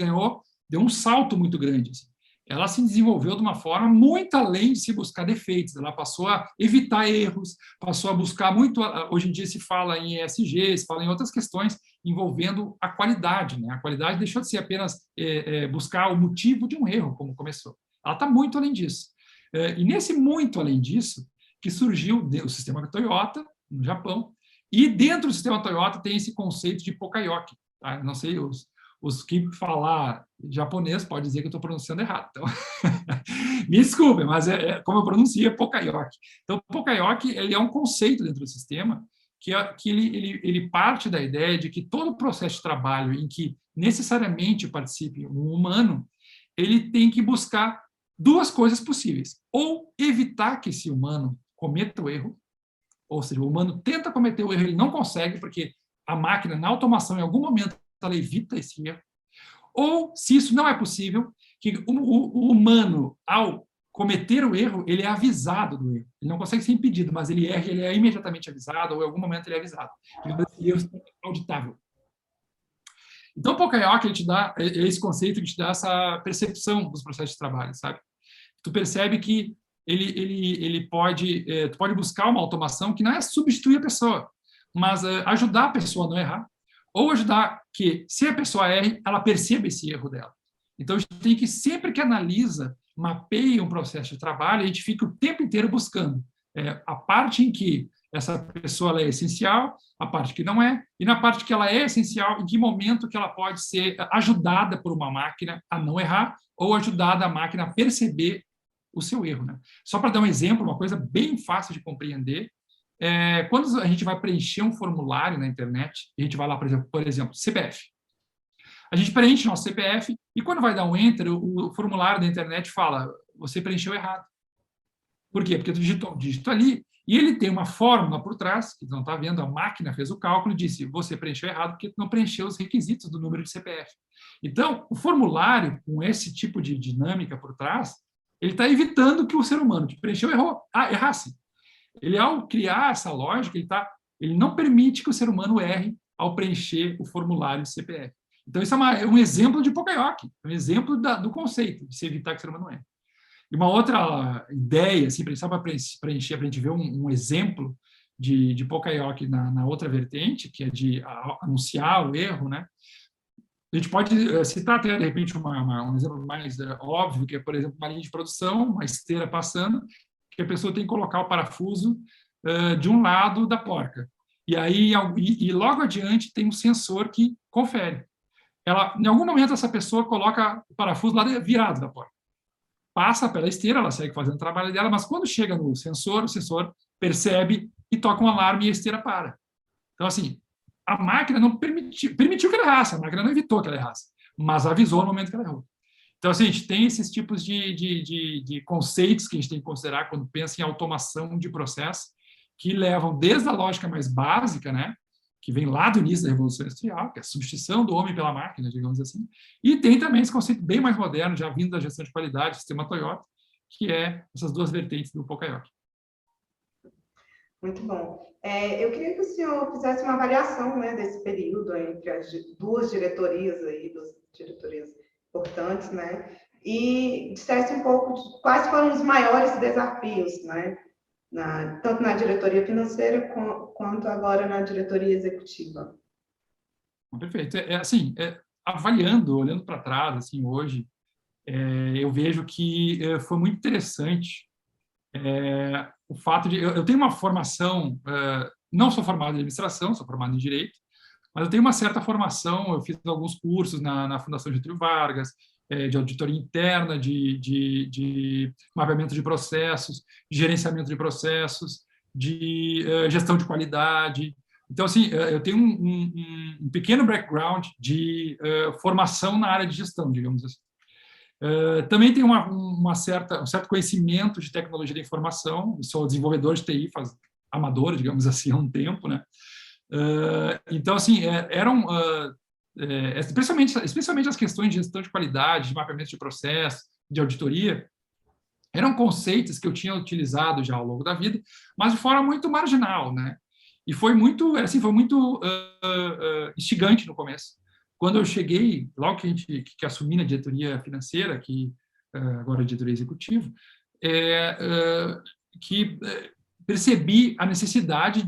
deu um salto muito grande. Assim. Ela se desenvolveu de uma forma muito além de se buscar defeitos. Ela passou a evitar erros, passou a buscar muito. Hoje em dia se fala em ESG, se fala em outras questões envolvendo a qualidade. Né? A qualidade deixou de ser apenas buscar o motivo de um erro, como começou. Ela está muito além disso. E nesse muito além disso, que surgiu o sistema Toyota, no Japão, e dentro do sistema Toyota tem esse conceito de Pokayoke. Tá? Não sei, os que falar japonês pode dizer que eu estou pronunciando errado. Então, me desculpem, mas como eu pronuncio, é Pokayoke. Então, Pokayoke ele é um conceito dentro do sistema que ele parte da ideia de que todo processo de trabalho em que necessariamente participe um humano, ele tem que buscar duas coisas possíveis. Ou evitar que esse humano cometa o erro, ou seja, o humano tenta cometer o erro, ele não consegue, porque a máquina, na automação, em algum momento, ela evita esse erro. Ou, se isso não é possível, que o humano, ao cometer o erro, ele é avisado do erro. Ele não consegue ser impedido, mas ele erra, ele é imediatamente avisado, ou em algum momento ele é avisado. Esse erro é auditável. Então, o Pokayoke, ele te dá esse conceito que te dá essa percepção dos processos de trabalho, sabe? Tu percebe que tu pode buscar uma automação que não é substituir a pessoa, mas ajudar a pessoa a não errar, ou ajudar que, se a pessoa erre, ela perceba esse erro dela. Então, a gente tem que, sempre que analisa, mapeia um processo de trabalho, a gente fica o tempo inteiro buscando a parte em que essa pessoa ela é essencial, a parte que não é, e na parte que ela é essencial, em que momento que ela pode ser ajudada por uma máquina a não errar, ou ajudada a máquina a perceber o seu erro. Né? Só para dar um exemplo, uma coisa bem fácil de compreender, quando a gente vai preencher um formulário na internet, a gente vai lá, por exemplo, CPF. A gente preenche nosso CPF e quando vai dar um enter, o formulário da internet fala, você preencheu errado. Por quê? Porque tu digitou um dígito ali e ele tem uma fórmula por trás, que tu não está vendo, a máquina fez o cálculo e disse, você preencheu errado porque tu não preencheu os requisitos do número de CPF. Então, o formulário, com esse tipo de dinâmica por trás, ele está evitando que o ser humano que preencheu errasse. Ele, ao criar essa lógica, ele não permite que o ser humano erre ao preencher o formulário de CPF. Então, isso é um exemplo de Pokayoke, um exemplo do conceito de se evitar que o ser humano erre. E uma outra ideia, assim, só para preencher, para a gente ver um exemplo de Pokayoke na outra vertente, que é de anunciar o erro, né? A gente pode citar até, de repente, um exemplo mais óbvio, que é, por exemplo, uma linha de produção, uma esteira passando, que a pessoa tem que colocar o parafuso de um lado da porca. E aí, logo adiante, tem um sensor que confere. Em algum momento, essa pessoa coloca o parafuso lá virado da porca. Passa pela esteira, ela segue fazendo o trabalho dela, mas quando chega no sensor, o sensor percebe e toca um alarme e a esteira para. Então, assim, a máquina não permitiu que ela errasse, a máquina não evitou que ela errasse, mas avisou no momento que ela errou. Então, assim, a gente tem esses tipos de conceitos que a gente tem que considerar quando pensa em automação de processo, que levam desde a lógica mais básica, né, que vem lá do início da Revolução Industrial, que é a substituição do homem pela máquina, digamos assim, e tem também esse conceito bem mais moderno, já vindo da gestão de qualidade, sistema Toyota, que é essas duas vertentes do Pokayoke. Muito bom. Eu queria que o senhor fizesse uma avaliação, né, desse período entre as duas diretorias aí, duas diretorias importantes, né, e dissesse um pouco de quais foram os maiores desafios, né, tanto na diretoria financeira quanto agora na diretoria executiva. Perfeito. Assim, avaliando, olhando para trás, assim, hoje, eu vejo que foi muito interessante o fato de... Eu tenho uma formação, não sou formado em administração, sou formado em direito, mas eu tenho uma certa formação, eu fiz alguns cursos na Fundação Getúlio Vargas, de auditoria interna, de mapeamento de processos, de gerenciamento de processos, de gestão de qualidade, Então, assim, eu tenho um pequeno background de formação na área de gestão, digamos assim. Também tenho um certo conhecimento de tecnologia da informação, sou desenvolvedor de TI, amador, digamos assim, há um tempo, né? Então, assim, especialmente as questões de gestão de qualidade, de mapeamento de processo, de auditoria, eram conceitos que eu tinha utilizado já ao longo da vida, mas de forma muito marginal, né? E foi muito instigante no começo. Quando eu cheguei, logo que assumi na diretoria financeira, agora a diretoria executiva, que percebi a necessidade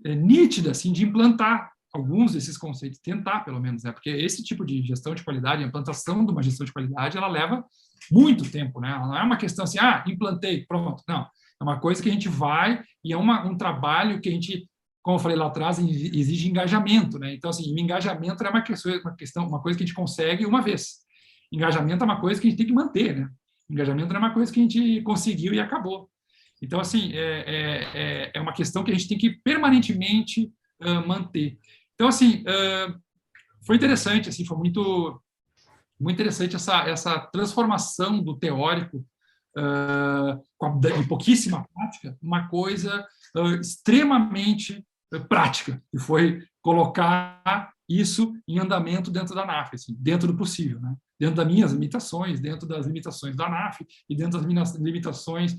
nítida assim, de implantar alguns desses conceitos, tentar pelo menos, né? Porque esse tipo de gestão de qualidade, a implantação de uma gestão de qualidade, ela leva muito tempo, né? Ela não é uma questão assim, implantei, pronto. Não, é uma coisa que a gente vai e é um trabalho que a gente, como eu falei lá atrás, exige engajamento, né? Então, assim, o engajamento é uma coisa que a gente consegue uma vez. Engajamento é uma coisa que a gente tem que manter, né? Engajamento não é uma coisa que a gente conseguiu e acabou. Então, assim, é uma questão que a gente tem que permanentemente manter. Então, assim, foi interessante, assim, foi muito interessante essa transformação do teórico de pouquíssima prática, uma coisa extremamente prática, que foi colocar isso em andamento dentro da ANAF, assim, dentro do possível, né? Dentro das minhas limitações, dentro das limitações da ANAF e dentro das minhas limitações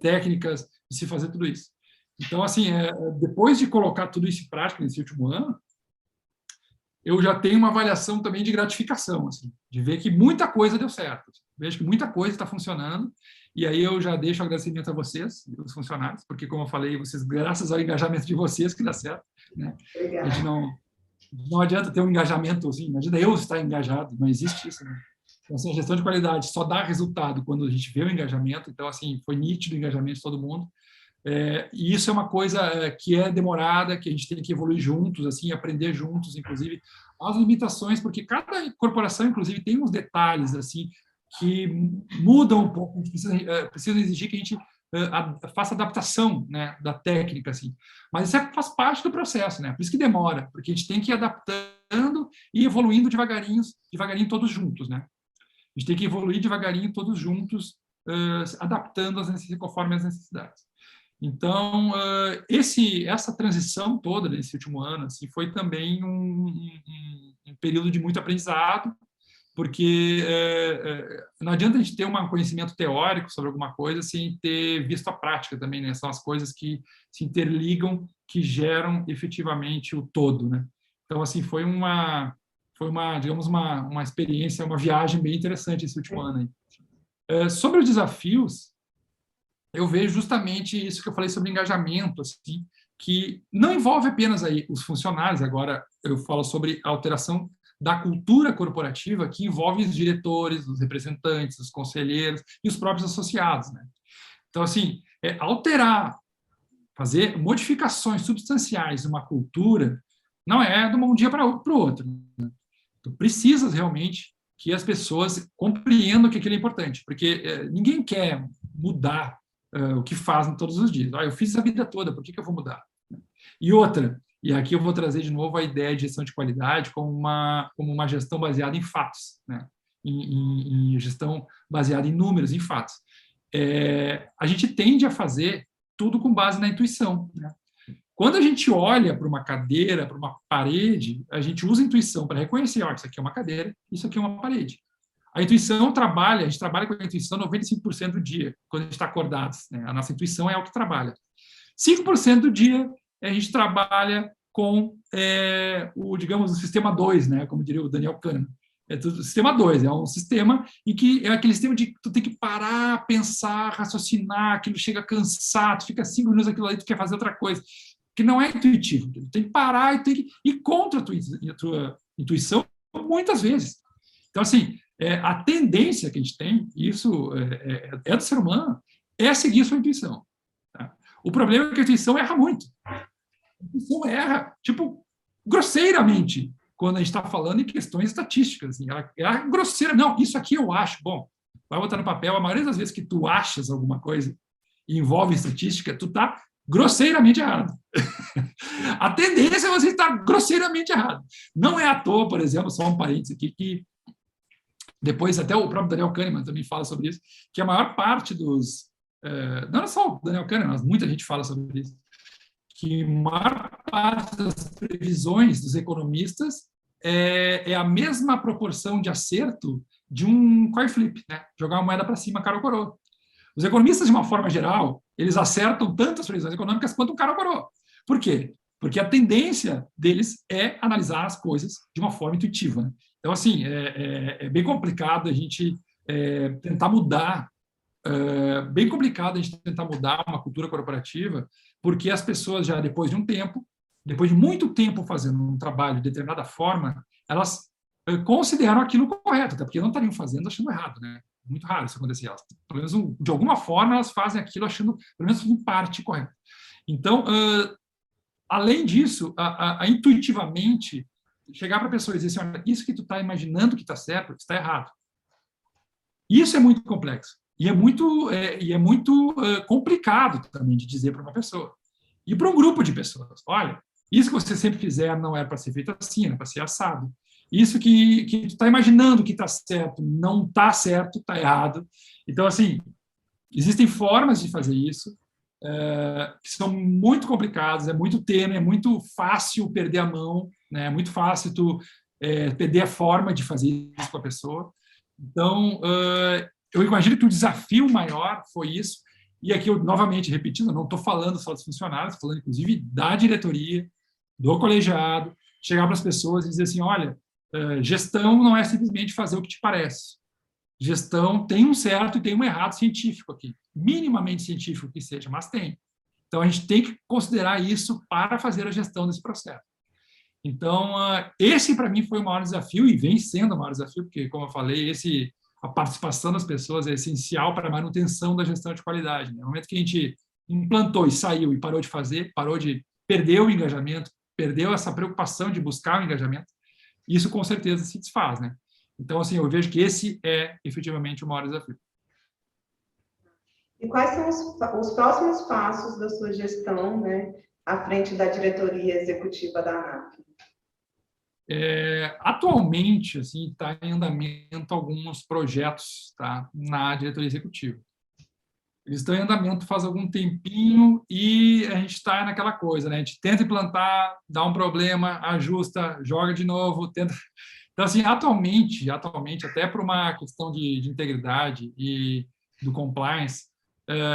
técnicas de se fazer tudo isso. Então, assim, depois de colocar tudo isso em prática nesse último ano, eu já tenho uma avaliação também de gratificação, assim, de ver que muita coisa deu certo. Vejo que muita coisa está funcionando, e aí eu já deixo o agradecimento a vocês, os funcionários, porque, como eu falei, vocês, graças ao engajamento de vocês, que dá certo. Né? A gente não adianta ter um engajamento, assim, imagina eu estar engajado, não existe isso. Né? Então, assim, a gestão de qualidade só dá resultado quando a gente vê o engajamento, então, assim, foi nítido o engajamento de todo mundo. E isso é uma coisa que é demorada, que a gente tem que evoluir juntos, assim, aprender juntos, inclusive, as limitações, porque cada corporação, inclusive, tem uns detalhes, assim, que mudam um pouco, a gente precisa exigir que a gente faça adaptação, né, da técnica, assim. Mas isso faz parte do processo, né? Por isso que demora, porque a gente tem que ir adaptando e evoluindo devagarinho todos juntos, né? A gente tem que evoluir devagarinho todos juntos, adaptando conforme as necessidades. Então, essa transição toda nesse último ano assim, foi também um período de muito aprendizado, porque não adianta a gente ter um conhecimento teórico sobre alguma coisa sem ter visto a prática também, né? São as coisas que se interligam, que geram efetivamente o todo, né? Então, assim, foi digamos, uma experiência, uma viagem bem interessante esse último ano aí. Sobre os desafios, eu vejo justamente isso que eu falei sobre engajamento, assim, que não envolve apenas aí os funcionários, agora eu falo sobre a alteração da cultura corporativa, que envolve os diretores, os representantes, os conselheiros e os próprios associados. Né? Então, assim, alterar, fazer modificações substanciais numa cultura não é de um dia para o outro. Né? Tu precisas realmente que as pessoas compreendam que aquilo é importante, porque ninguém quer mudar o que fazem todos os dias. Eu fiz a vida toda, por que eu vou mudar? E outra, e aqui eu vou trazer de novo a ideia de gestão de qualidade como uma gestão baseada em fatos, né? em gestão baseada em números, em fatos. A gente tende a fazer tudo com base na intuição. Né? Quando a gente olha para uma cadeira, para uma parede, a gente usa a intuição para reconhecer, isso aqui é uma cadeira, isso aqui é uma parede. A intuição a gente trabalha com a intuição 95% do dia, quando a gente está acordado. Né? A nossa intuição é o que trabalha. 5% do dia a gente trabalha com digamos, o sistema 2, né? Como diria o Daniel Kahneman. O sistema 2 é um sistema em que é aquele sistema de tu tem que parar, pensar, raciocinar, aquilo chega a cansar, tu fica 5 minutos aquilo aí, tu quer fazer outra coisa, que não é intuitivo. Tu tem que parar e tem que ir contra a tua intuição muitas vezes. Então, assim, a tendência que a gente tem, isso do ser humano, é seguir a sua intuição. Tá? O problema é que a intuição erra muito. A intuição erra, tipo, grosseiramente, quando a gente está falando em questões estatísticas. Assim, ela é grosseira. Não, isso aqui eu acho. Bom, vai botar no papel. A maioria das vezes que tu achas alguma coisa e envolve estatística, tu está grosseiramente errado. A tendência é você estar grosseiramente errado. Não é à toa, por exemplo, só um parênteses aqui, que depois até o próprio Daniel Kahneman também fala sobre isso, que a maior parte dos... não é só o Daniel Kahneman, mas muita gente fala sobre isso, que a maior parte das previsões dos economistas é a mesma proporção de acerto de um coin flip, né? Jogar uma moeda para cima, cara ou coroa. Os economistas, de uma forma geral, eles acertam tanto as previsões econômicas quanto um cara ou coroa. Por quê? Porque a tendência deles é analisar as coisas de uma forma intuitiva, né? Então, assim, é bem complicado a gente tentar mudar, bem complicado a gente tentar mudar uma cultura corporativa, porque as pessoas já, depois de um tempo, depois de muito tempo fazendo um trabalho de determinada forma, elas consideram aquilo correto, até porque não estariam fazendo achando errado, né? Muito raro isso acontecer. Elas, pelo menos, de alguma forma, elas fazem aquilo achando, pelo menos em parte, correto. Então, além disso, intuitivamente, chegar para a pessoa e dizer assim, olha, isso que tu está imaginando que está certo, está errado. Isso é muito complexo. E é muito complicado também de dizer para uma pessoa. E para um grupo de pessoas. Olha, isso que você sempre fizer não é para ser feito assim, é para ser assado. Isso que tu está imaginando que está certo, não está certo, está errado. Então, assim, existem formas de fazer isso que são muito complicadas, é muito tênue, é muito fácil perder a mão, né? É muito fácil tu perder a forma de fazer isso com a pessoa. Então, eu imagino que o desafio maior foi isso. E aqui, eu, novamente, repetindo, não estou falando só dos funcionários, estou falando, inclusive, da diretoria, do colegiado, chegar para as pessoas e dizer assim, olha, gestão não é simplesmente fazer o que te parece. Gestão tem um certo e tem um errado científico aqui, minimamente científico que seja, mas tem. Então, a gente tem que considerar isso para fazer a gestão desse processo. Então, esse, para mim, foi o maior desafio, e vem sendo o maior desafio, porque, como eu falei, a participação das pessoas é essencial para a manutenção da gestão de qualidade. No momento que a gente implantou e saiu e parou de fazer, parou de perder o engajamento, perdeu essa preocupação de buscar o engajamento, isso, com certeza, se desfaz, né? Então, assim, eu vejo que esse é, efetivamente, o maior desafio. E quais são os próximos passos da sua gestão, né, à frente da diretoria executiva da ANAP? Atualmente, assim, está em andamento alguns projetos, tá, na diretoria executiva. Eles estão em andamento faz algum tempinho e a gente está naquela coisa, né? A gente tenta implantar, dá um problema, ajusta, joga de novo, tenta... Então, assim, atualmente até por uma questão de integridade e do compliance,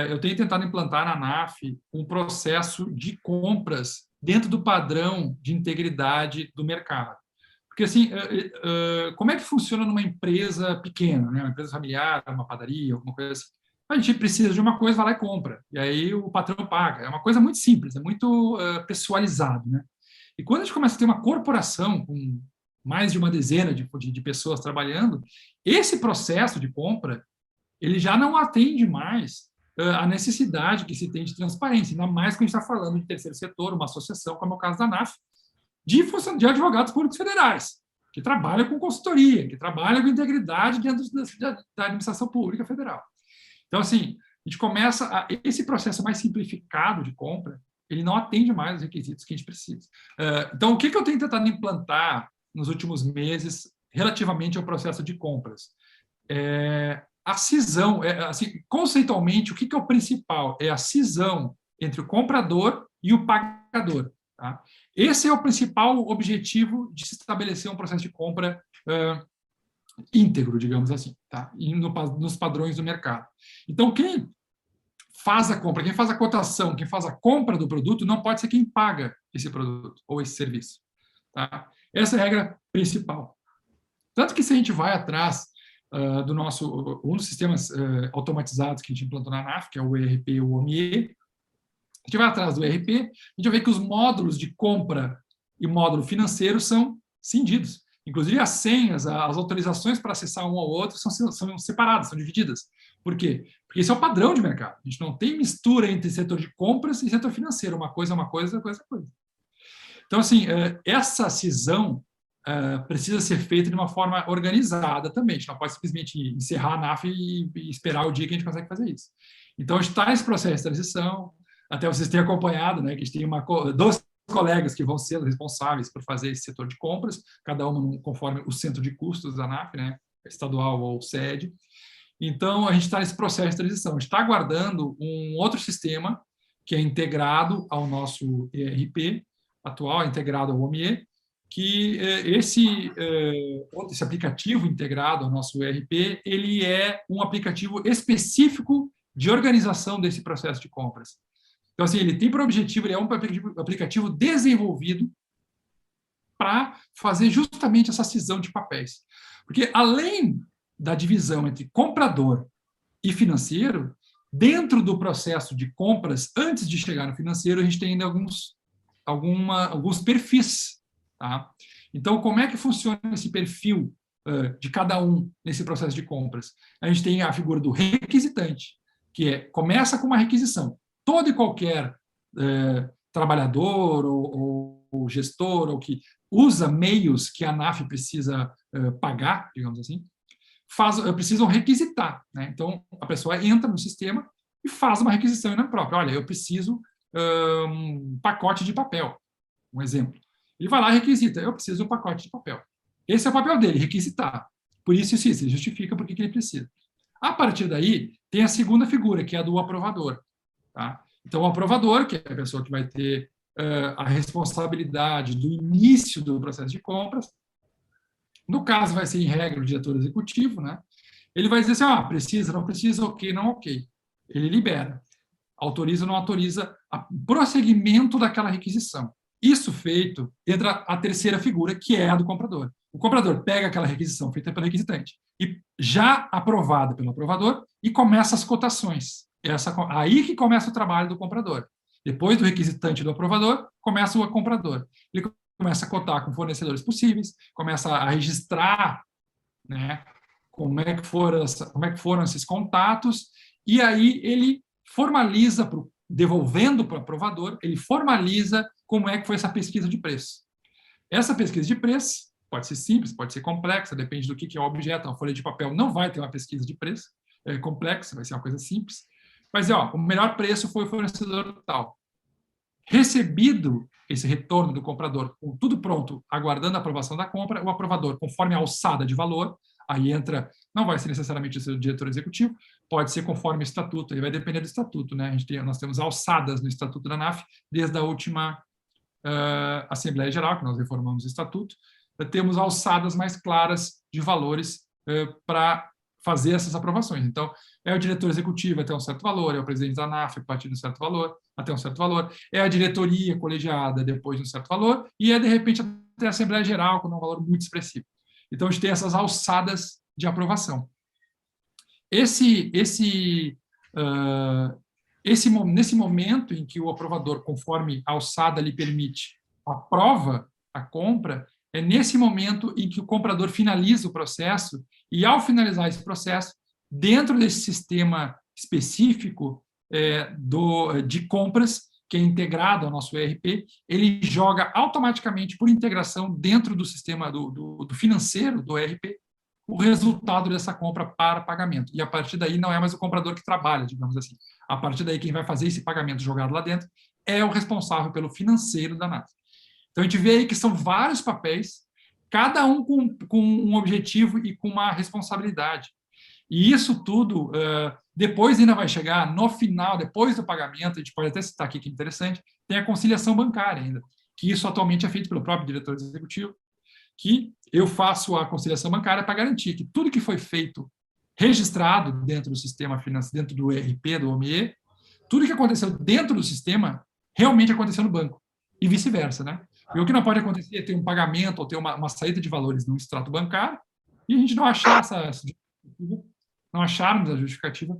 eu tenho tentado implantar na ANAF um processo de compras dentro do padrão de integridade do mercado. Porque, assim, como é que funciona numa empresa pequena, né? Uma empresa familiar, uma padaria, alguma coisa assim? A gente precisa de uma coisa, vai lá e compra. E aí o patrão paga. É uma coisa muito simples, é muito pessoalizado, né? E quando a gente começa a ter uma corporação com mais de uma dezena de pessoas trabalhando, esse processo de compra ele já não atende mais a necessidade que se tem de transparência, ainda mais que a gente está falando de terceiro setor, uma associação, como é o caso da ANAF, de advogados públicos federais, que trabalham com consultoria, que trabalham com integridade dentro da administração pública federal. Então, assim, a gente começa esse processo mais simplificado de compra, ele não atende mais os requisitos que a gente precisa. Então, o que eu tenho tentado implantar nos últimos meses relativamente ao processo de compras? A cisão, assim, conceitualmente, o que é o principal? É a cisão entre o comprador e o pagador. Tá? Esse é o principal objetivo de se estabelecer um processo de compra íntegro, digamos assim, tá? Nos padrões do mercado. Então, quem faz a compra, quem faz a cotação, quem faz a compra do produto, não pode ser quem paga esse produto ou esse serviço. Tá? Essa é a regra principal. Tanto que, se a gente vai atrás do um dos sistemas automatizados que a gente implantou na ANAF, que é o ERP e o OMIE, a gente vai atrás do ERP, a gente vai ver que os módulos de compra e módulo financeiro são cindidos. Inclusive, as senhas, as autorizações para acessar um ao outro são separadas, são divididas. Por quê? Porque esse é o padrão de mercado. A gente não tem mistura entre setor de compras e setor financeiro. Uma coisa é uma coisa, outra coisa é outra coisa. Então, assim, essa cisão precisa ser feita de uma forma organizada também. A gente não pode simplesmente encerrar a ANAF e esperar o dia que a gente consegue fazer isso. Então, está esse processo de transição. até vocês têm acompanhado, né, que a gente tem dois colegas que vão ser responsáveis por fazer esse setor de compras, cada um conforme o centro de custos da ANAF, né, estadual ou sede. Então, a gente está nesse processo de transição. A gente está aguardando um outro sistema que é integrado ao nosso ERP atual, integrado ao OMIE, que esse aplicativo integrado ao nosso ERP, ele é um aplicativo específico de organização desse processo de compras. Então, assim, ele tem por objetivo, ele é um aplicativo desenvolvido para fazer justamente essa cisão de papéis. Porque, além da divisão entre comprador e financeiro, dentro do processo de compras, antes de chegar no financeiro, a gente tem ainda alguns perfis. Tá? Então, como é que funciona esse perfil de cada um nesse processo de compras? A gente tem a figura do requisitante, que começa com uma requisição. Todo e qualquer trabalhador ou gestor ou que usa meios que a ANAF precisa pagar, digamos assim, precisam requisitar. Né? Então, a pessoa entra no sistema e faz uma requisição na própria. Olha, eu preciso um pacote de papel, um exemplo. Ele vai lá e requisita. Eu preciso de um pacote de papel. Esse é o papel dele, requisitar. Por isso, ele justifica por que ele precisa. A partir daí, tem a segunda figura, que é a do aprovador. Tá? Então, o aprovador, que é a pessoa que vai ter a responsabilidade do início do processo de compras, no caso, vai ser, em regra, o diretor executivo, né? Ele vai dizer assim, precisa, não precisa, ok, não ok. Ele libera. Autoriza ou não autoriza o prosseguimento daquela requisição. Isso feito, entra a terceira figura, que é a do comprador. O comprador pega aquela requisição feita pelo requisitante e já aprovada pelo aprovador e começa as cotações. Aí que começa o trabalho do comprador. Depois do requisitante e do aprovador, começa o comprador. Ele começa a cotar com fornecedores possíveis, começa a registrar, né, como é que foram esses contatos, e aí ele formaliza, devolvendo para o aprovador, ele formaliza como é que foi essa pesquisa de preço. Essa pesquisa de preço pode ser simples, pode ser complexa, depende do que é o objeto. Uma folha de papel não vai ter uma pesquisa de preço complexa, vai ser uma coisa simples. Mas, o melhor preço foi o fornecedor tal. Recebido esse retorno do comprador, com tudo pronto, aguardando a aprovação da compra, o aprovador, conforme a alçada de valor, aí entra, não vai ser necessariamente o diretor executivo, pode ser conforme o estatuto, aí vai depender do estatuto, né? Nós temos alçadas no estatuto da ANAF, desde a última Assembleia Geral, que nós reformamos o estatuto, temos alçadas mais claras de valores para fazer essas aprovações. Então, é o diretor executivo até um certo valor, é o presidente da ANAF a partir de um certo valor, até um certo valor, é a diretoria colegiada depois de um certo valor, e de repente, até a Assembleia Geral, com um valor muito expressivo. Então, a gente tem essas alçadas de aprovação. Nesse momento em que o aprovador, conforme a alçada lhe permite, aprova a compra, é nesse momento em que o comprador finaliza o processo e, ao finalizar esse processo, dentro desse sistema específico de compras, que é integrado ao nosso ERP, ele joga automaticamente, por integração, dentro do sistema do financeiro do ERP, o resultado dessa compra para pagamento. E, a partir daí, não é mais o comprador que trabalha, digamos assim. A partir daí, quem vai fazer esse pagamento jogado lá dentro é o responsável pelo financeiro da ANAF. Então, a gente vê aí que são vários papéis, cada um com um objetivo e com uma responsabilidade. E isso tudo, depois ainda vai chegar no final, depois do pagamento, a gente pode até citar aqui que é interessante, tem a conciliação bancária ainda, que isso atualmente é feito pelo próprio diretor executivo, que eu faço a conciliação bancária para garantir que tudo que foi feito, registrado dentro do sistema financeiro, dentro do ERP, do OMIE, tudo que aconteceu dentro do sistema, realmente aconteceu no banco, e vice-versa, né? E o que não pode acontecer é ter um pagamento ou ter uma saída de valores no extrato bancário e a gente não achar não acharmos a justificativa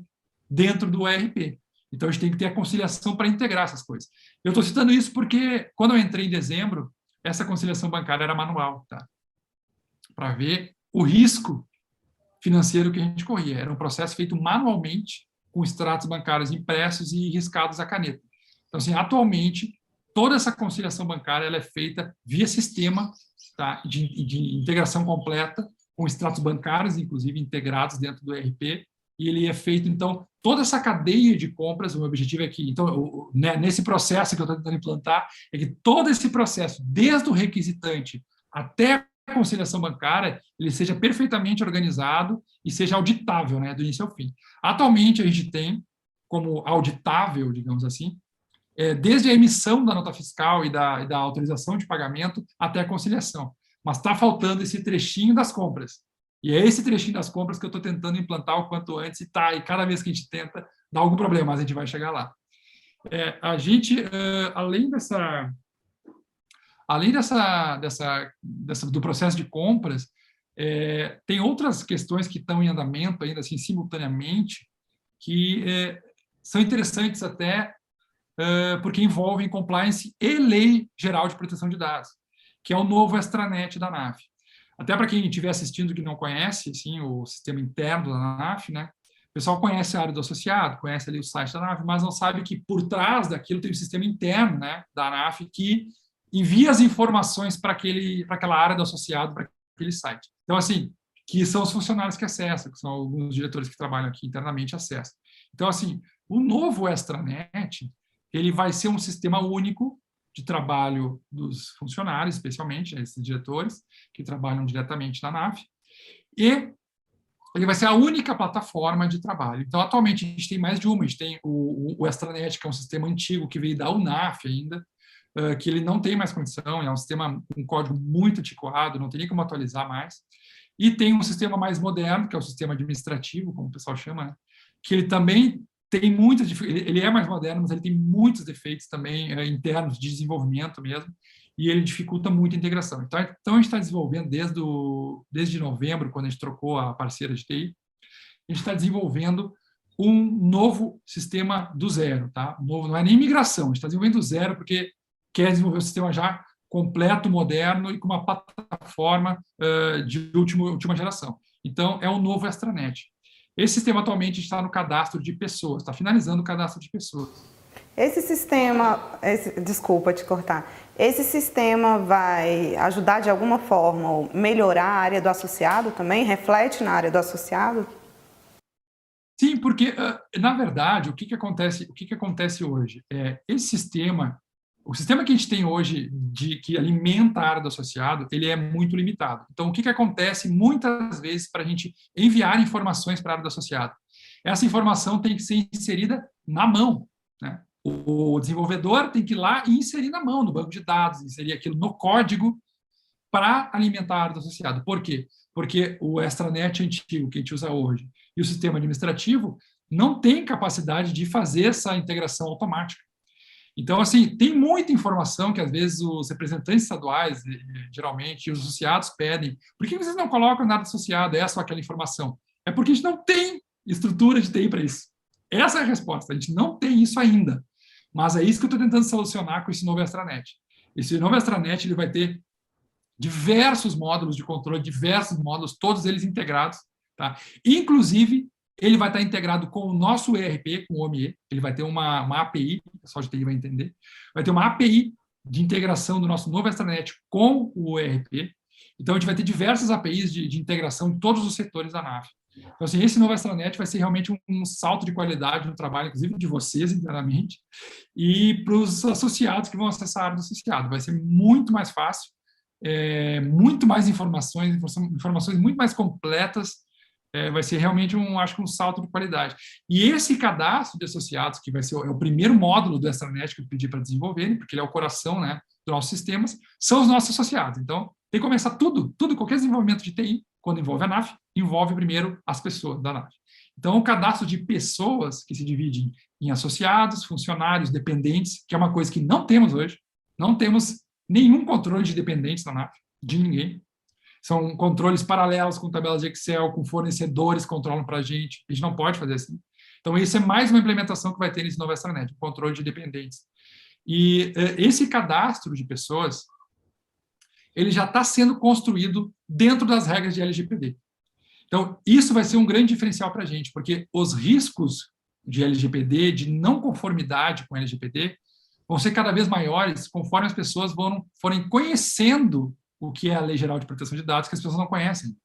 dentro do ERP. Então, a gente tem que ter a conciliação para integrar essas coisas. Eu estou citando isso porque, quando eu entrei em dezembro, essa conciliação bancária era manual, tá? Para ver o risco financeiro que a gente corria. Era um processo feito manualmente, com extratos bancários impressos e riscados à caneta. Então, assim, atualmente, toda essa conciliação bancária ela é feita via sistema, tá, de integração completa, com extratos bancários, inclusive, integrados dentro do ERP, e ele é feito, então, toda essa cadeia de compras, o objetivo é que, então, né, nesse processo que eu estou tentando implantar, é que todo esse processo, desde o requisitante até a conciliação bancária, ele seja perfeitamente organizado e seja auditável, né, do início ao fim. Atualmente, a gente tem como auditável, digamos assim, desde a emissão da nota fiscal e da autorização de pagamento até a conciliação. Mas está faltando esse trechinho das compras. E é esse trechinho das compras que eu estou tentando implantar o quanto antes, e cada vez que a gente tenta, dá algum problema, mas a gente vai chegar lá. A gente, do processo de compras, tem outras questões que estão em andamento ainda assim simultaneamente, que são interessantes até porque envolvem compliance e lei geral de proteção de dados, que é o novo extranet da ANAF. Até para quem estiver assistindo que não conhece assim, o sistema interno da ANAF, né? O pessoal conhece a área do associado, conhece ali o site da ANAF, mas não sabe que por trás daquilo tem um sistema interno, né, da ANAF que envia as informações para aquela área do associado, para aquele site. Então, assim, que são os funcionários que acessam, que são alguns diretores que trabalham aqui internamente acessam. Então, assim, o novo extranet, ele vai ser um sistema único de trabalho dos funcionários, especialmente esses diretores que trabalham diretamente na ANAF, e ele vai ser a única plataforma de trabalho. Então, atualmente, a gente tem mais de uma. A gente tem o extranet, que é um sistema antigo que veio da UNAF ainda, que ele não tem mais condição, é um sistema com um código muito antiquado, não tem nem como atualizar mais. E tem um sistema mais moderno, que é o sistema administrativo, como o pessoal chama, né? Que ele também tem muitas, ele é mais moderno, mas ele tem muitos defeitos também internos de desenvolvimento mesmo, e ele dificulta muito a integração. Então a gente está desenvolvendo desde novembro, quando a gente trocou a parceira de TI, a gente está desenvolvendo um novo sistema do zero, tá? Novo, não é nem migração, a gente está desenvolvendo do zero porque quer desenvolver um sistema já completo, moderno e com uma plataforma de última geração. Então, é o novo extranet. Esse sistema atualmente está no cadastro de pessoas, está finalizando o cadastro de pessoas. Esse sistema, desculpa te cortar, esse sistema vai ajudar de alguma forma a melhorar a área do associado também? Reflete na área do associado? Sim, porque, na verdade, o que acontece hoje? Esse sistema, o sistema que a gente tem hoje, que alimenta a área do associado, ele é muito limitado. Então, o que acontece muitas vezes para a gente enviar informações para a área do associado? Essa informação tem que ser inserida na mão, né? O desenvolvedor tem que ir lá e inserir na mão, no banco de dados, inserir aquilo no código para alimentar a área do associado. Por quê? Porque o extranet antigo que a gente usa hoje e o sistema administrativo não tem capacidade de fazer essa integração automática. Então, assim, tem muita informação que, às vezes, os representantes estaduais, geralmente, e os associados pedem. Por que vocês não colocam nada associado? É só aquela informação. É porque a gente não tem estrutura de TI para isso. Essa é a resposta. A gente não tem isso ainda. Mas é isso que eu estou tentando solucionar com esse novo extranet. Esse novo extranet ele vai ter diversos módulos de controle, diversos módulos, todos eles integrados. Tá? Inclusive, ele vai estar integrado com o nosso ERP, com o OMIE, ele vai ter uma API, o pessoal de TI vai entender, vai ter uma API de integração do nosso novo extranet com o ERP. Então, a gente vai ter diversas APIs de integração de todos os setores da ANAF. Então, assim, esse novo extranet vai ser realmente um salto de qualidade no trabalho, inclusive de vocês internamente, e para os associados que vão acessar a área do associado. Vai ser muito mais fácil, muito mais informações muito mais completas. Vai ser realmente acho que um salto de qualidade. E esse cadastro de associados, que vai ser o primeiro módulo do extranet que eu pedi para desenvolver, porque ele é o coração, né, dos nossos sistemas, são os nossos associados. Então, tem que começar tudo, qualquer desenvolvimento de TI, quando envolve a ANAF, envolve primeiro as pessoas da ANAF. Então, o cadastro de pessoas, que se divide em associados, funcionários, dependentes, que é uma coisa que não temos hoje, não temos nenhum controle de dependentes da ANAF, de ninguém. São controles paralelos com tabelas de Excel, com fornecedores que controlam para a gente não pode fazer assim. Então, isso é mais uma implementação que vai ter nesse novo extranet, o controle de dependentes. E esse cadastro de pessoas, ele já está sendo construído dentro das regras de LGPD. Então, isso vai ser um grande diferencial para a gente, porque os riscos de LGPD, de não conformidade com LGPD, vão ser cada vez maiores conforme as pessoas forem conhecendo o que é a Lei Geral de Proteção de Dados, que as pessoas não conhecem.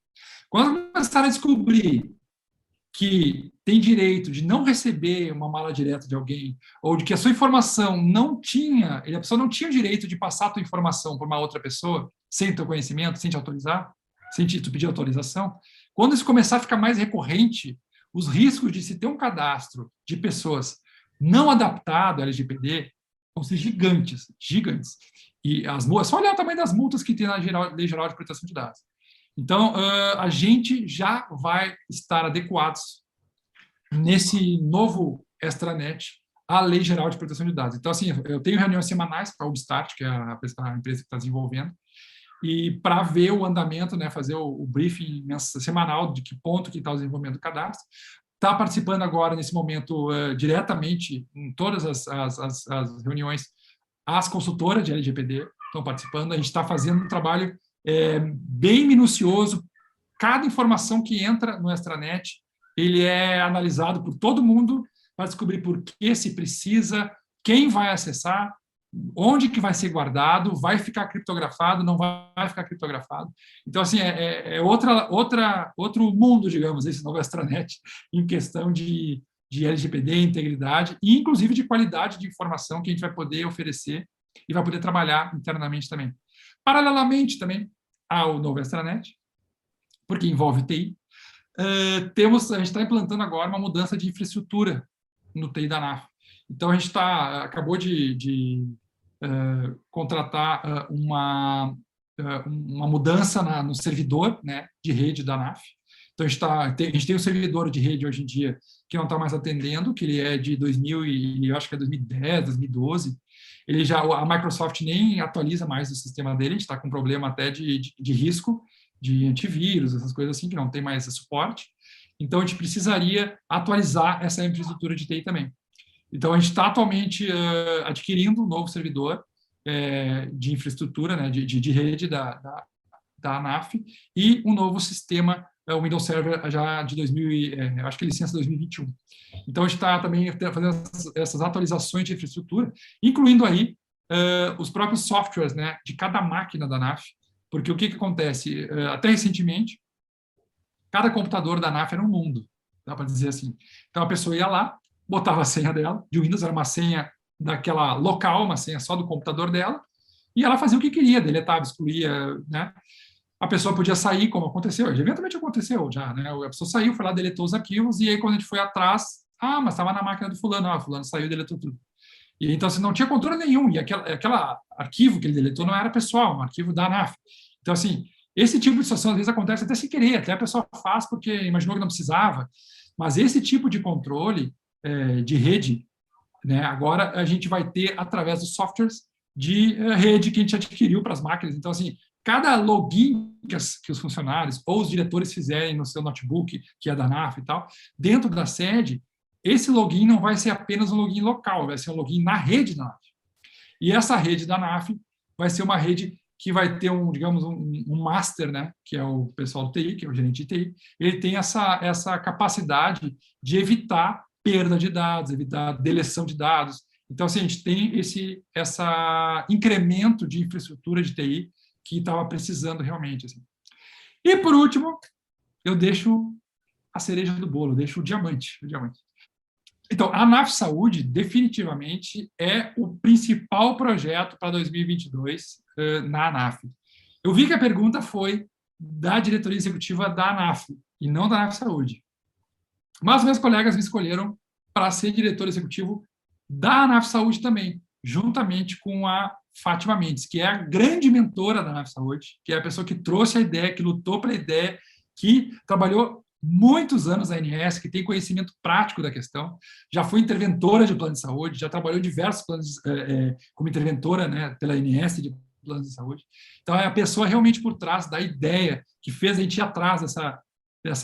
Quando começarem a descobrir que tem direito de não receber uma mala direta de alguém, ou de que a sua informação não tinha, a pessoa não tinha o direito de passar a tua informação para uma outra pessoa, sem teu conhecimento, sem te autorizar, sem tu pedir autorização, quando isso começar a ficar mais recorrente, os riscos de se ter um cadastro de pessoas não adaptado ao LGPD vão ser gigantes, gigantes. E as multas, só olhar o tamanho das multas que tem na Lei Geral de Proteção de Dados. Então, a gente já vai estar adequados nesse novo extranet à Lei Geral de Proteção de Dados. Então, assim, eu tenho reuniões semanais com a Ubstart, que é a empresa que está desenvolvendo, e para ver o andamento, né, fazer o briefing semanal de que ponto que está o desenvolvimento do cadastro. Está participando agora, nesse momento, diretamente em todas as reuniões, as consultoras de LGPD estão participando. A gente está fazendo um trabalho bem minucioso. Cada informação que entra no extranet, ele é analisado por todo mundo para descobrir por que se precisa, quem vai acessar, onde que vai ser guardado, vai ficar criptografado, não vai ficar criptografado. Então, assim, outro mundo, digamos, esse novo extranet, em questão de LGPD, integridade, e inclusive de qualidade de informação que a gente vai poder oferecer e vai poder trabalhar internamente também. Paralelamente também ao novo extranet, porque envolve TI, a gente está implantando agora uma mudança de infraestrutura no TI da ANAF. Então, a gente acabou de contratar uma mudança no servidor, né, de rede da ANAF. Então, a gente tem um servidor de rede hoje em dia que não está mais atendendo, que ele é de 2000 e eu acho que é 2010, 2012. A Microsoft nem atualiza mais o sistema dele, a gente está com problema até de risco, de antivírus, essas coisas assim, que não tem mais suporte. Então, a gente precisaria atualizar essa infraestrutura de TI também. Então, a gente está atualmente adquirindo um novo servidor de infraestrutura, né, de rede da ANAF, e um novo sistema, o Windows Server já de acho que é licença 2021. Então, a gente está também fazendo essas atualizações de infraestrutura, incluindo aí os próprios softwares, né, de cada máquina da ANAF, porque o que acontece? Até recentemente, cada computador da ANAF era um mundo, dá para dizer assim. Então, a pessoa ia lá, botava a senha dela, de Windows era uma senha daquela local, uma senha só do computador dela, e ela fazia o que queria, deletava, excluía, né? A pessoa podia sair, como aconteceu, eventualmente aconteceu já, né? A pessoa saiu, foi lá, deletou os arquivos, e aí quando a gente foi atrás, mas estava na máquina do fulano, o fulano saiu e deletou tudo. E então, assim, não tinha controle nenhum, e aquele arquivo que ele deletou não era pessoal, um arquivo da ANAF. Então, assim, esse tipo de situação às vezes acontece até sem querer, até a pessoa faz porque imaginou que não precisava, mas esse tipo de controle de rede, né, agora a gente vai ter através dos softwares de rede que a gente adquiriu para as máquinas. Então, assim, cada login que os funcionários ou os diretores fizerem no seu notebook, que é da ANAF e tal, dentro da sede, esse login não vai ser apenas um login local, vai ser um login na rede da ANAF. E essa rede da ANAF vai ser uma rede que vai ter digamos, um master, né, que é o pessoal do TI, que é o gerente de TI, ele tem essa capacidade de evitar perda de dados, evitar deleção de dados. Então, assim, a gente tem esse incremento de infraestrutura de TI que estava precisando realmente. Assim. E, por último, eu deixo a cereja do bolo, eu deixo o diamante. Então, a ANAF Saúde, definitivamente, é o principal projeto para 2022 na ANAF. Eu vi que a pergunta foi da diretoria executiva da ANAF, e não da ANAF Saúde. Mas meus colegas me escolheram para ser diretor executivo da ANAF Saúde também, juntamente com a Fátima Mendes, que é a grande mentora da ANAF Saúde, que é a pessoa que trouxe a ideia, que lutou pela ideia, que trabalhou muitos anos na ANS, que tem conhecimento prático da questão, já foi interventora de plano de saúde, já trabalhou em diversos planos como interventora, né, pela ANS de planos de saúde. Então, é a pessoa realmente por trás da ideia que fez a gente ir atrás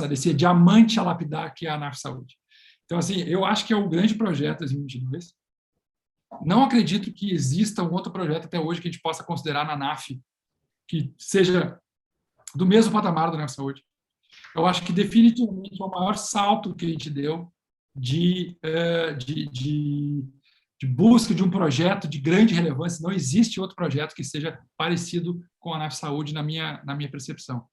desse diamante a lapidar que é a ANAF Saúde. Então, assim, eu acho que é um grande projeto 2022. Não acredito que exista um outro projeto até hoje que a gente possa considerar na ANAF que seja do mesmo patamar da ANAF Saúde. Eu acho que definitivamente é o maior salto que a gente deu de busca de um projeto de grande relevância. Não existe outro projeto que seja parecido com a ANAF Saúde na minha percepção.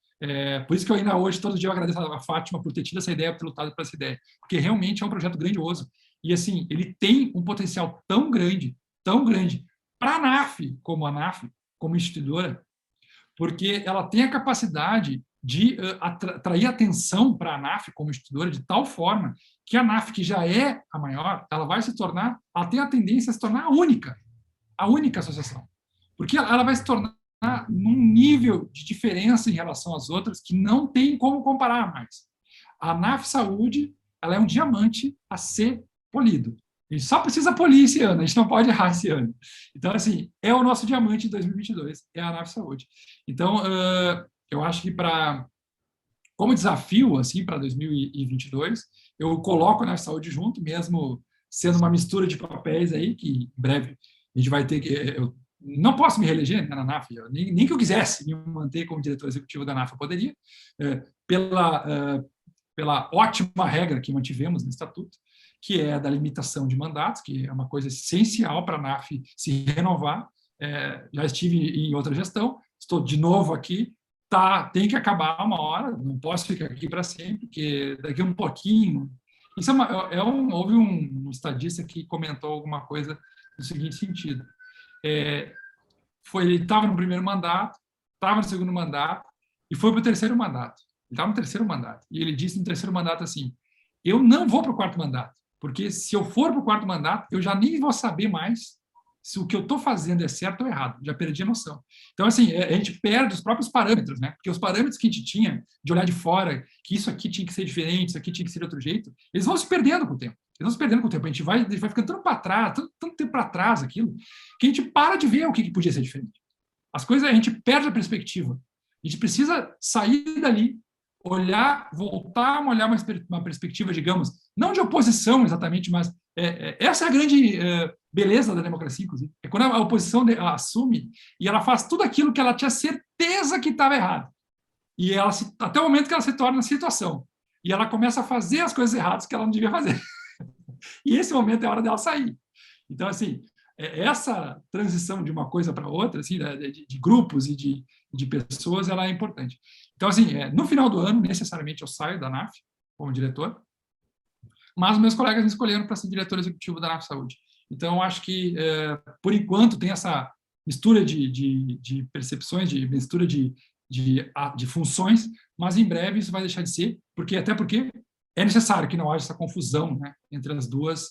Por isso que eu ainda hoje, todo dia, eu agradeço a Fátima por ter tido essa ideia, por ter lutado por essa ideia, porque realmente é um projeto grandioso. E, assim, ele tem um potencial tão grande, para a ANAF, como instituidora, porque ela tem a capacidade de atrair atenção para a ANAF como instituidora de tal forma que a ANAF, que já é a maior, ela vai se tornar, ela tem a tendência a se tornar a única associação. Porque ela vai se tornar num nível de diferença em relação às outras que não tem como comparar mais. A ANAF Saúde, ela é um diamante a ser polido. A gente só precisa polir esse ano, a gente não pode errar esse ano. Então, assim, é o nosso diamante de 2022, é a ANAF Saúde. Então, eu acho que como desafio, assim, para 2022, eu coloco a ANAF Saúde junto, mesmo sendo uma mistura de papéis aí, que em breve a gente vai ter que... Eu não posso me reeleger, né, na ANAF, nem que eu quisesse me manter como diretor executivo da ANAF, eu poderia, pela ótima regra que mantivemos no Estatuto, que é da limitação de mandatos, que é uma coisa essencial para a ANAF se renovar. Já estive em outra gestão, estou de novo aqui, tem que acabar uma hora, não posso ficar aqui para sempre, porque daqui a um pouquinho... Isso houve um estadista que comentou alguma coisa no seguinte sentido. Ele estava no primeiro mandato, estava no segundo mandato e foi para o terceiro mandato. Ele estava no terceiro mandato. E ele disse no terceiro mandato assim, eu não vou para o quarto mandato, porque se eu for para o quarto mandato, eu já nem vou saber mais se o que eu estou fazendo é certo ou errado. Já perdi a noção. Então, assim, a gente perde os próprios parâmetros, né? Porque os parâmetros que a gente tinha de olhar de fora, que isso aqui tinha que ser diferente, isso aqui tinha que ser de outro jeito, eles vão se perdendo com o tempo. Eles vão se perdendo com o tempo. A gente vai ficando tanto para trás, tanto tempo para trás aquilo, que a gente para de ver o que podia ser diferente. As coisas, a gente perde a perspectiva. A gente precisa sair dali, voltar a olhar uma perspectiva, digamos, não de oposição exatamente, mas essa é a grande beleza da democracia, inclusive. É quando a oposição assume e ela faz tudo aquilo que ela tinha certeza que estava errado. E até o momento que ela se torna na situação. E ela começa a fazer as coisas erradas que ela não devia fazer. E esse momento é a hora dela sair. Então, assim, essa transição de uma coisa para outra, assim, de grupos e de pessoas, ela é importante. Então, assim, no final do ano, necessariamente eu saio da ANAF como diretor, mas meus colegas me escolheram para ser diretor executivo da ANAF Saúde. Então, eu acho que, por enquanto, tem essa mistura de percepções, mistura de funções, mas em breve isso vai deixar de ser, até porque é necessário que não haja essa confusão, né, entre as duas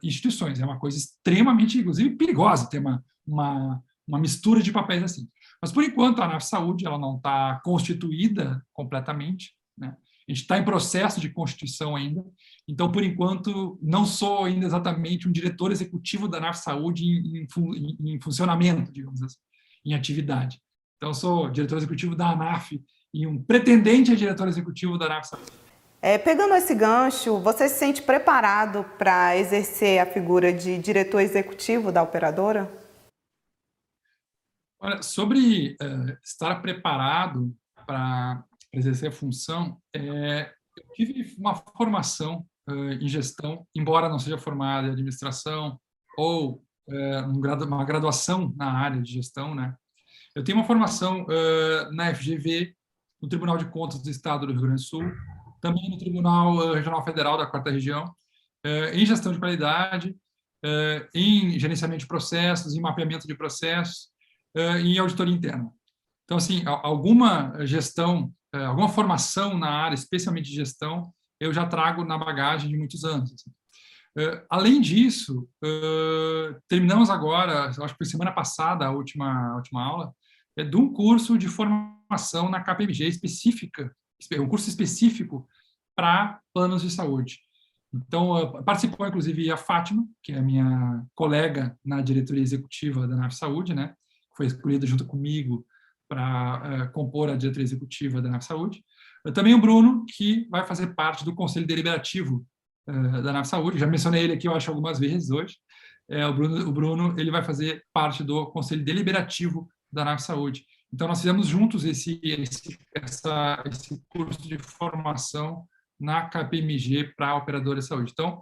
instituições. É uma coisa extremamente, inclusive, perigosa ter uma mistura de papéis assim. Mas, por enquanto, a ANAF Saúde ela não está constituída completamente, né? A gente está em processo de constituição ainda, então, por enquanto, não sou ainda exatamente um diretor executivo da ANAF Saúde em funcionamento, digamos assim, em atividade. Então, sou diretor executivo da ANAF e um pretendente a diretor executivo da ANAF Saúde. Pegando esse gancho, você se sente preparado para exercer a figura de diretor executivo da operadora? Olha, sobre estar preparado para exercer a função, eu tive uma formação em gestão, embora não seja formada em administração ou uma graduação na área de gestão, né? Eu tenho uma formação na FGV, no Tribunal de Contas do Estado do Rio Grande do Sul, também no Tribunal Regional Federal da 4ª Região, em gestão de qualidade, em gerenciamento de processos, em mapeamento de processos, e em auditoria interna. Então, assim, alguma gestão, alguma formação na área, especialmente de gestão, eu já trago na bagagem de muitos anos. Assim. Além disso, terminamos agora, acho que foi semana passada, a última aula, de um curso de formação na KPMG específica, um curso específico para planos de saúde. Então, participou, inclusive, a Fátima, que é a minha colega na diretoria executiva da ANAF Saúde, né? Foi escolhida junto comigo para compor a diretoria executiva da ANAF Saúde. Também o Bruno, que vai fazer parte do Conselho Deliberativo da ANAF Saúde. Já mencionei ele aqui, eu acho, algumas vezes hoje. O Bruno ele vai fazer parte do Conselho Deliberativo da ANAF Saúde. Então, nós fizemos juntos esse curso de formação na KPMG para a operadora de saúde. Então,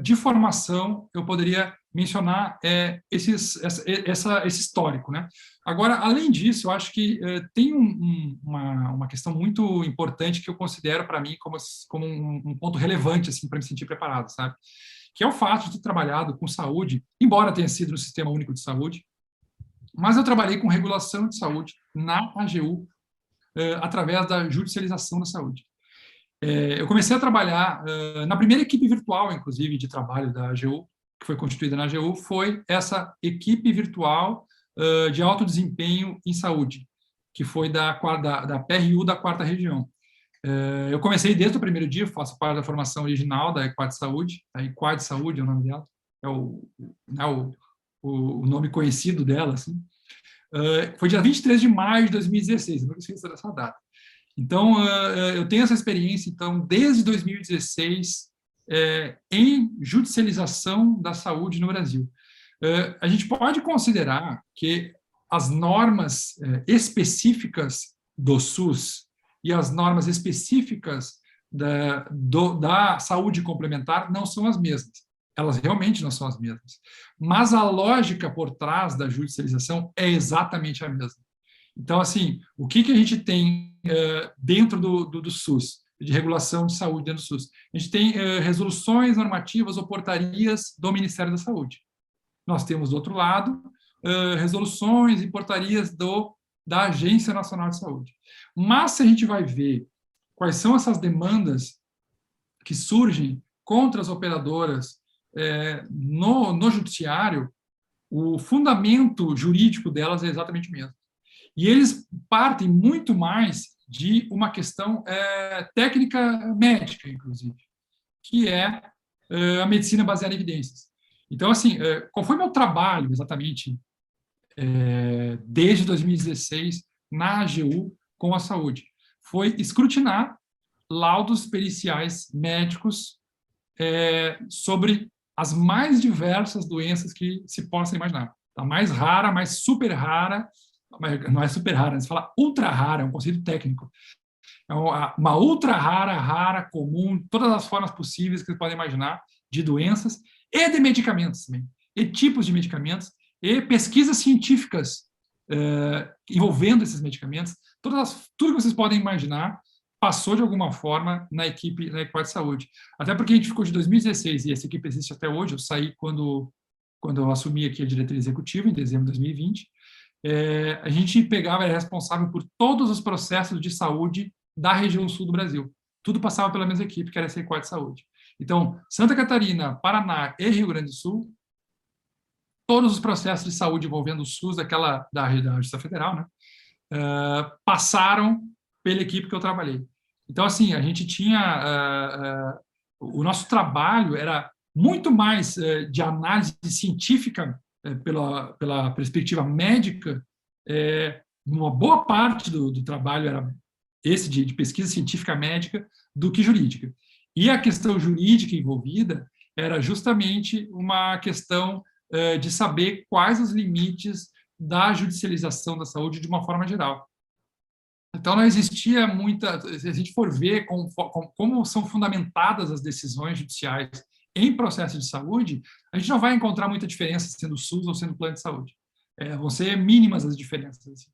De formação, eu poderia mencionar esse histórico, né? Agora, além disso, eu acho que tem uma questão muito importante que eu considero para mim como um ponto relevante assim, para me sentir preparado, sabe? Que é o fato de ter trabalhado com saúde, embora tenha sido no Sistema Único de Saúde, mas eu trabalhei com regulação de saúde na AGU, através da judicialização da saúde. Eu comecei a trabalhar na primeira equipe virtual, inclusive, de trabalho da AGU, que foi constituída na AGU, foi essa equipe virtual de alto desempenho em saúde, que foi da PRU da 4ª Região. Eu comecei desde o primeiro dia, faço parte da formação original da Equad Saúde, a Equad Saúde é o nome dela, é o nome conhecido dela, assim. Foi dia 23 de maio de 2016, eu nunca esqueço dessa data. Então, eu tenho essa experiência, então, desde 2016, em judicialização da saúde no Brasil. A gente pode considerar que as normas específicas do SUS e as normas específicas da saúde complementar não são as mesmas. Elas realmente não são as mesmas. Mas a lógica por trás da judicialização é exatamente a mesma. Então, assim, o que a gente tem dentro do SUS, de regulação de saúde dentro do SUS? A gente tem resoluções normativas ou portarias do Ministério da Saúde. Nós temos, do outro lado, resoluções e portarias da Agência Nacional de Saúde. Mas, se a gente vai ver quais são essas demandas que surgem contra as operadoras no judiciário, o fundamento jurídico delas é exatamente o mesmo. E eles partem muito mais de uma questão técnica médica, inclusive, que é a medicina baseada em evidências. Então, assim, qual foi meu trabalho, exatamente, desde 2016, na AGU, com a saúde? Foi escrutinar laudos periciais médicos sobre as mais diversas doenças que se possa imaginar. A mais rara, mais super rara, não é super rara, se fala ultra rara, é um conceito técnico. É uma ultra rara, comum, todas as formas possíveis que você pode imaginar de doenças e de medicamentos também, e tipos de medicamentos, e pesquisas científicas envolvendo esses medicamentos, tudo que vocês podem imaginar passou de alguma forma na equipe da Equad Saúde. Até porque a gente ficou de 2016 e essa equipe existe até hoje. Eu saí quando eu assumi aqui a diretoria executiva, em dezembro de 2020. A gente era responsável por todos os processos de saúde da região sul do Brasil. Tudo passava pela mesma equipe, que era essa Equad Saúde. Então, Santa Catarina, Paraná e Rio Grande do Sul, todos os processos de saúde envolvendo o SUS da Justiça Federal, né, passaram pela equipe que eu trabalhei. Então, assim, a gente tinha... o nosso trabalho era muito mais de análise científica pela perspectiva médica. Uma boa parte do trabalho era esse de pesquisa científica médica do que jurídica. E a questão jurídica envolvida era justamente uma questão de saber quais os limites da judicialização da saúde de uma forma geral. Então, não existia muita... Se a gente for ver como são fundamentadas as decisões judiciais em processo de saúde, a gente não vai encontrar muita diferença sendo SUS ou sendo plano de saúde. Vão ser mínimas as diferenças. Assim.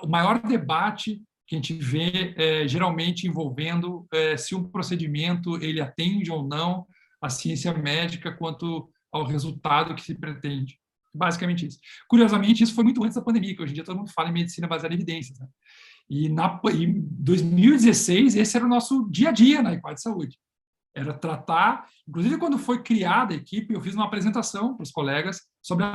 O maior debate que a gente vê geralmente envolvendo se um procedimento ele atende ou não a ciência médica quanto ao resultado que se pretende. Basicamente isso. Curiosamente, isso foi muito antes da pandemia, que hoje em dia todo mundo fala em medicina baseada em evidências. Né? E em 2016, esse era o nosso dia a dia na Equad Saúde. Era tratar, inclusive quando foi criada a equipe, eu fiz uma apresentação para os colegas sobre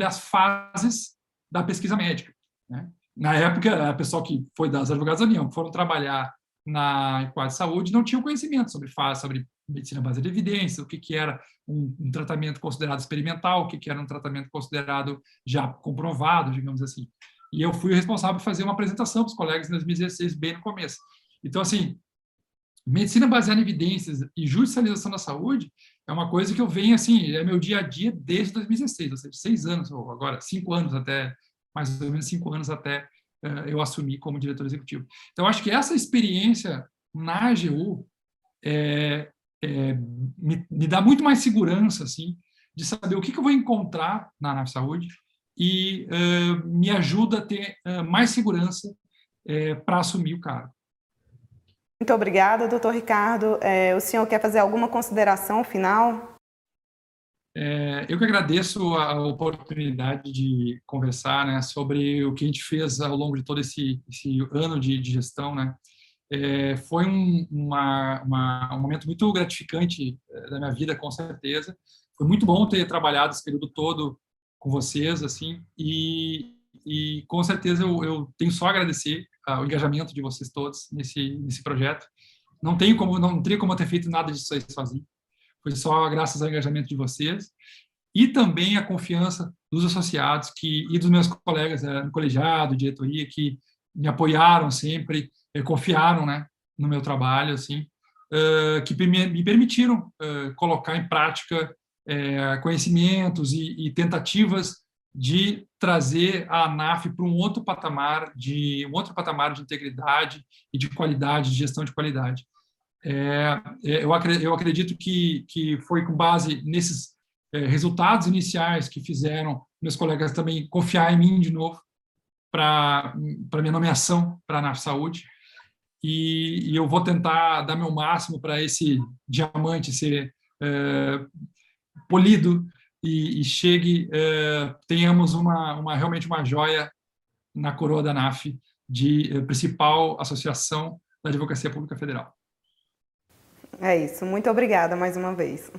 as fases da pesquisa médica. Né? Na época, o pessoal que foi das Advogadas da União, que foram trabalhar na Equad Saúde, não tinham conhecimento sobre medicina baseada em evidência, o que era um tratamento considerado experimental, o que era um tratamento considerado já comprovado, digamos assim. E eu fui o responsável por fazer uma apresentação para os colegas em 2016, bem no começo. Então, assim, medicina baseada em evidências e judicialização da saúde é uma coisa que eu venho, assim, é meu dia a dia desde 2016, ou seja, 6 anos, ou agora 5 anos até, mais ou menos 5 anos até eu assumi como diretor executivo. Então, acho que essa experiência na AGU é me dá muito mais segurança, assim, de saber o que eu vou encontrar na ANAF Saúde e me ajuda a ter mais segurança para assumir o cargo. Muito obrigada, doutor Ricardo. O senhor quer fazer alguma consideração final? Eu que agradeço a oportunidade de conversar, né, sobre o que a gente fez ao longo de todo esse ano de gestão, né. Foi um momento muito gratificante da minha vida, com certeza. Foi muito bom ter trabalhado esse período todo com vocês, assim, e com certeza eu tenho só a agradecer o engajamento de vocês todos nesse projeto. Não teria como eu ter feito nada disso aí sozinho. Foi só graças ao engajamento de vocês e também a confiança dos associados e dos meus colegas no colegiado, diretoria, que me apoiaram sempre, confiaram, né, no meu trabalho, assim, que me permitiram colocar em prática conhecimentos e tentativas de trazer a ANAF para um outro patamar de integridade e de qualidade, de gestão de qualidade. Eu acredito que foi com base nesses resultados iniciais que fizeram meus colegas também confiar em mim de novo para minha nomeação para a ANAF Saúde, e eu vou tentar dar meu máximo para esse diamante ser polido e chegue, tenhamos realmente uma joia na coroa da ANAF, de principal associação da Advocacia Pública Federal. É isso. Muito obrigada mais uma vez.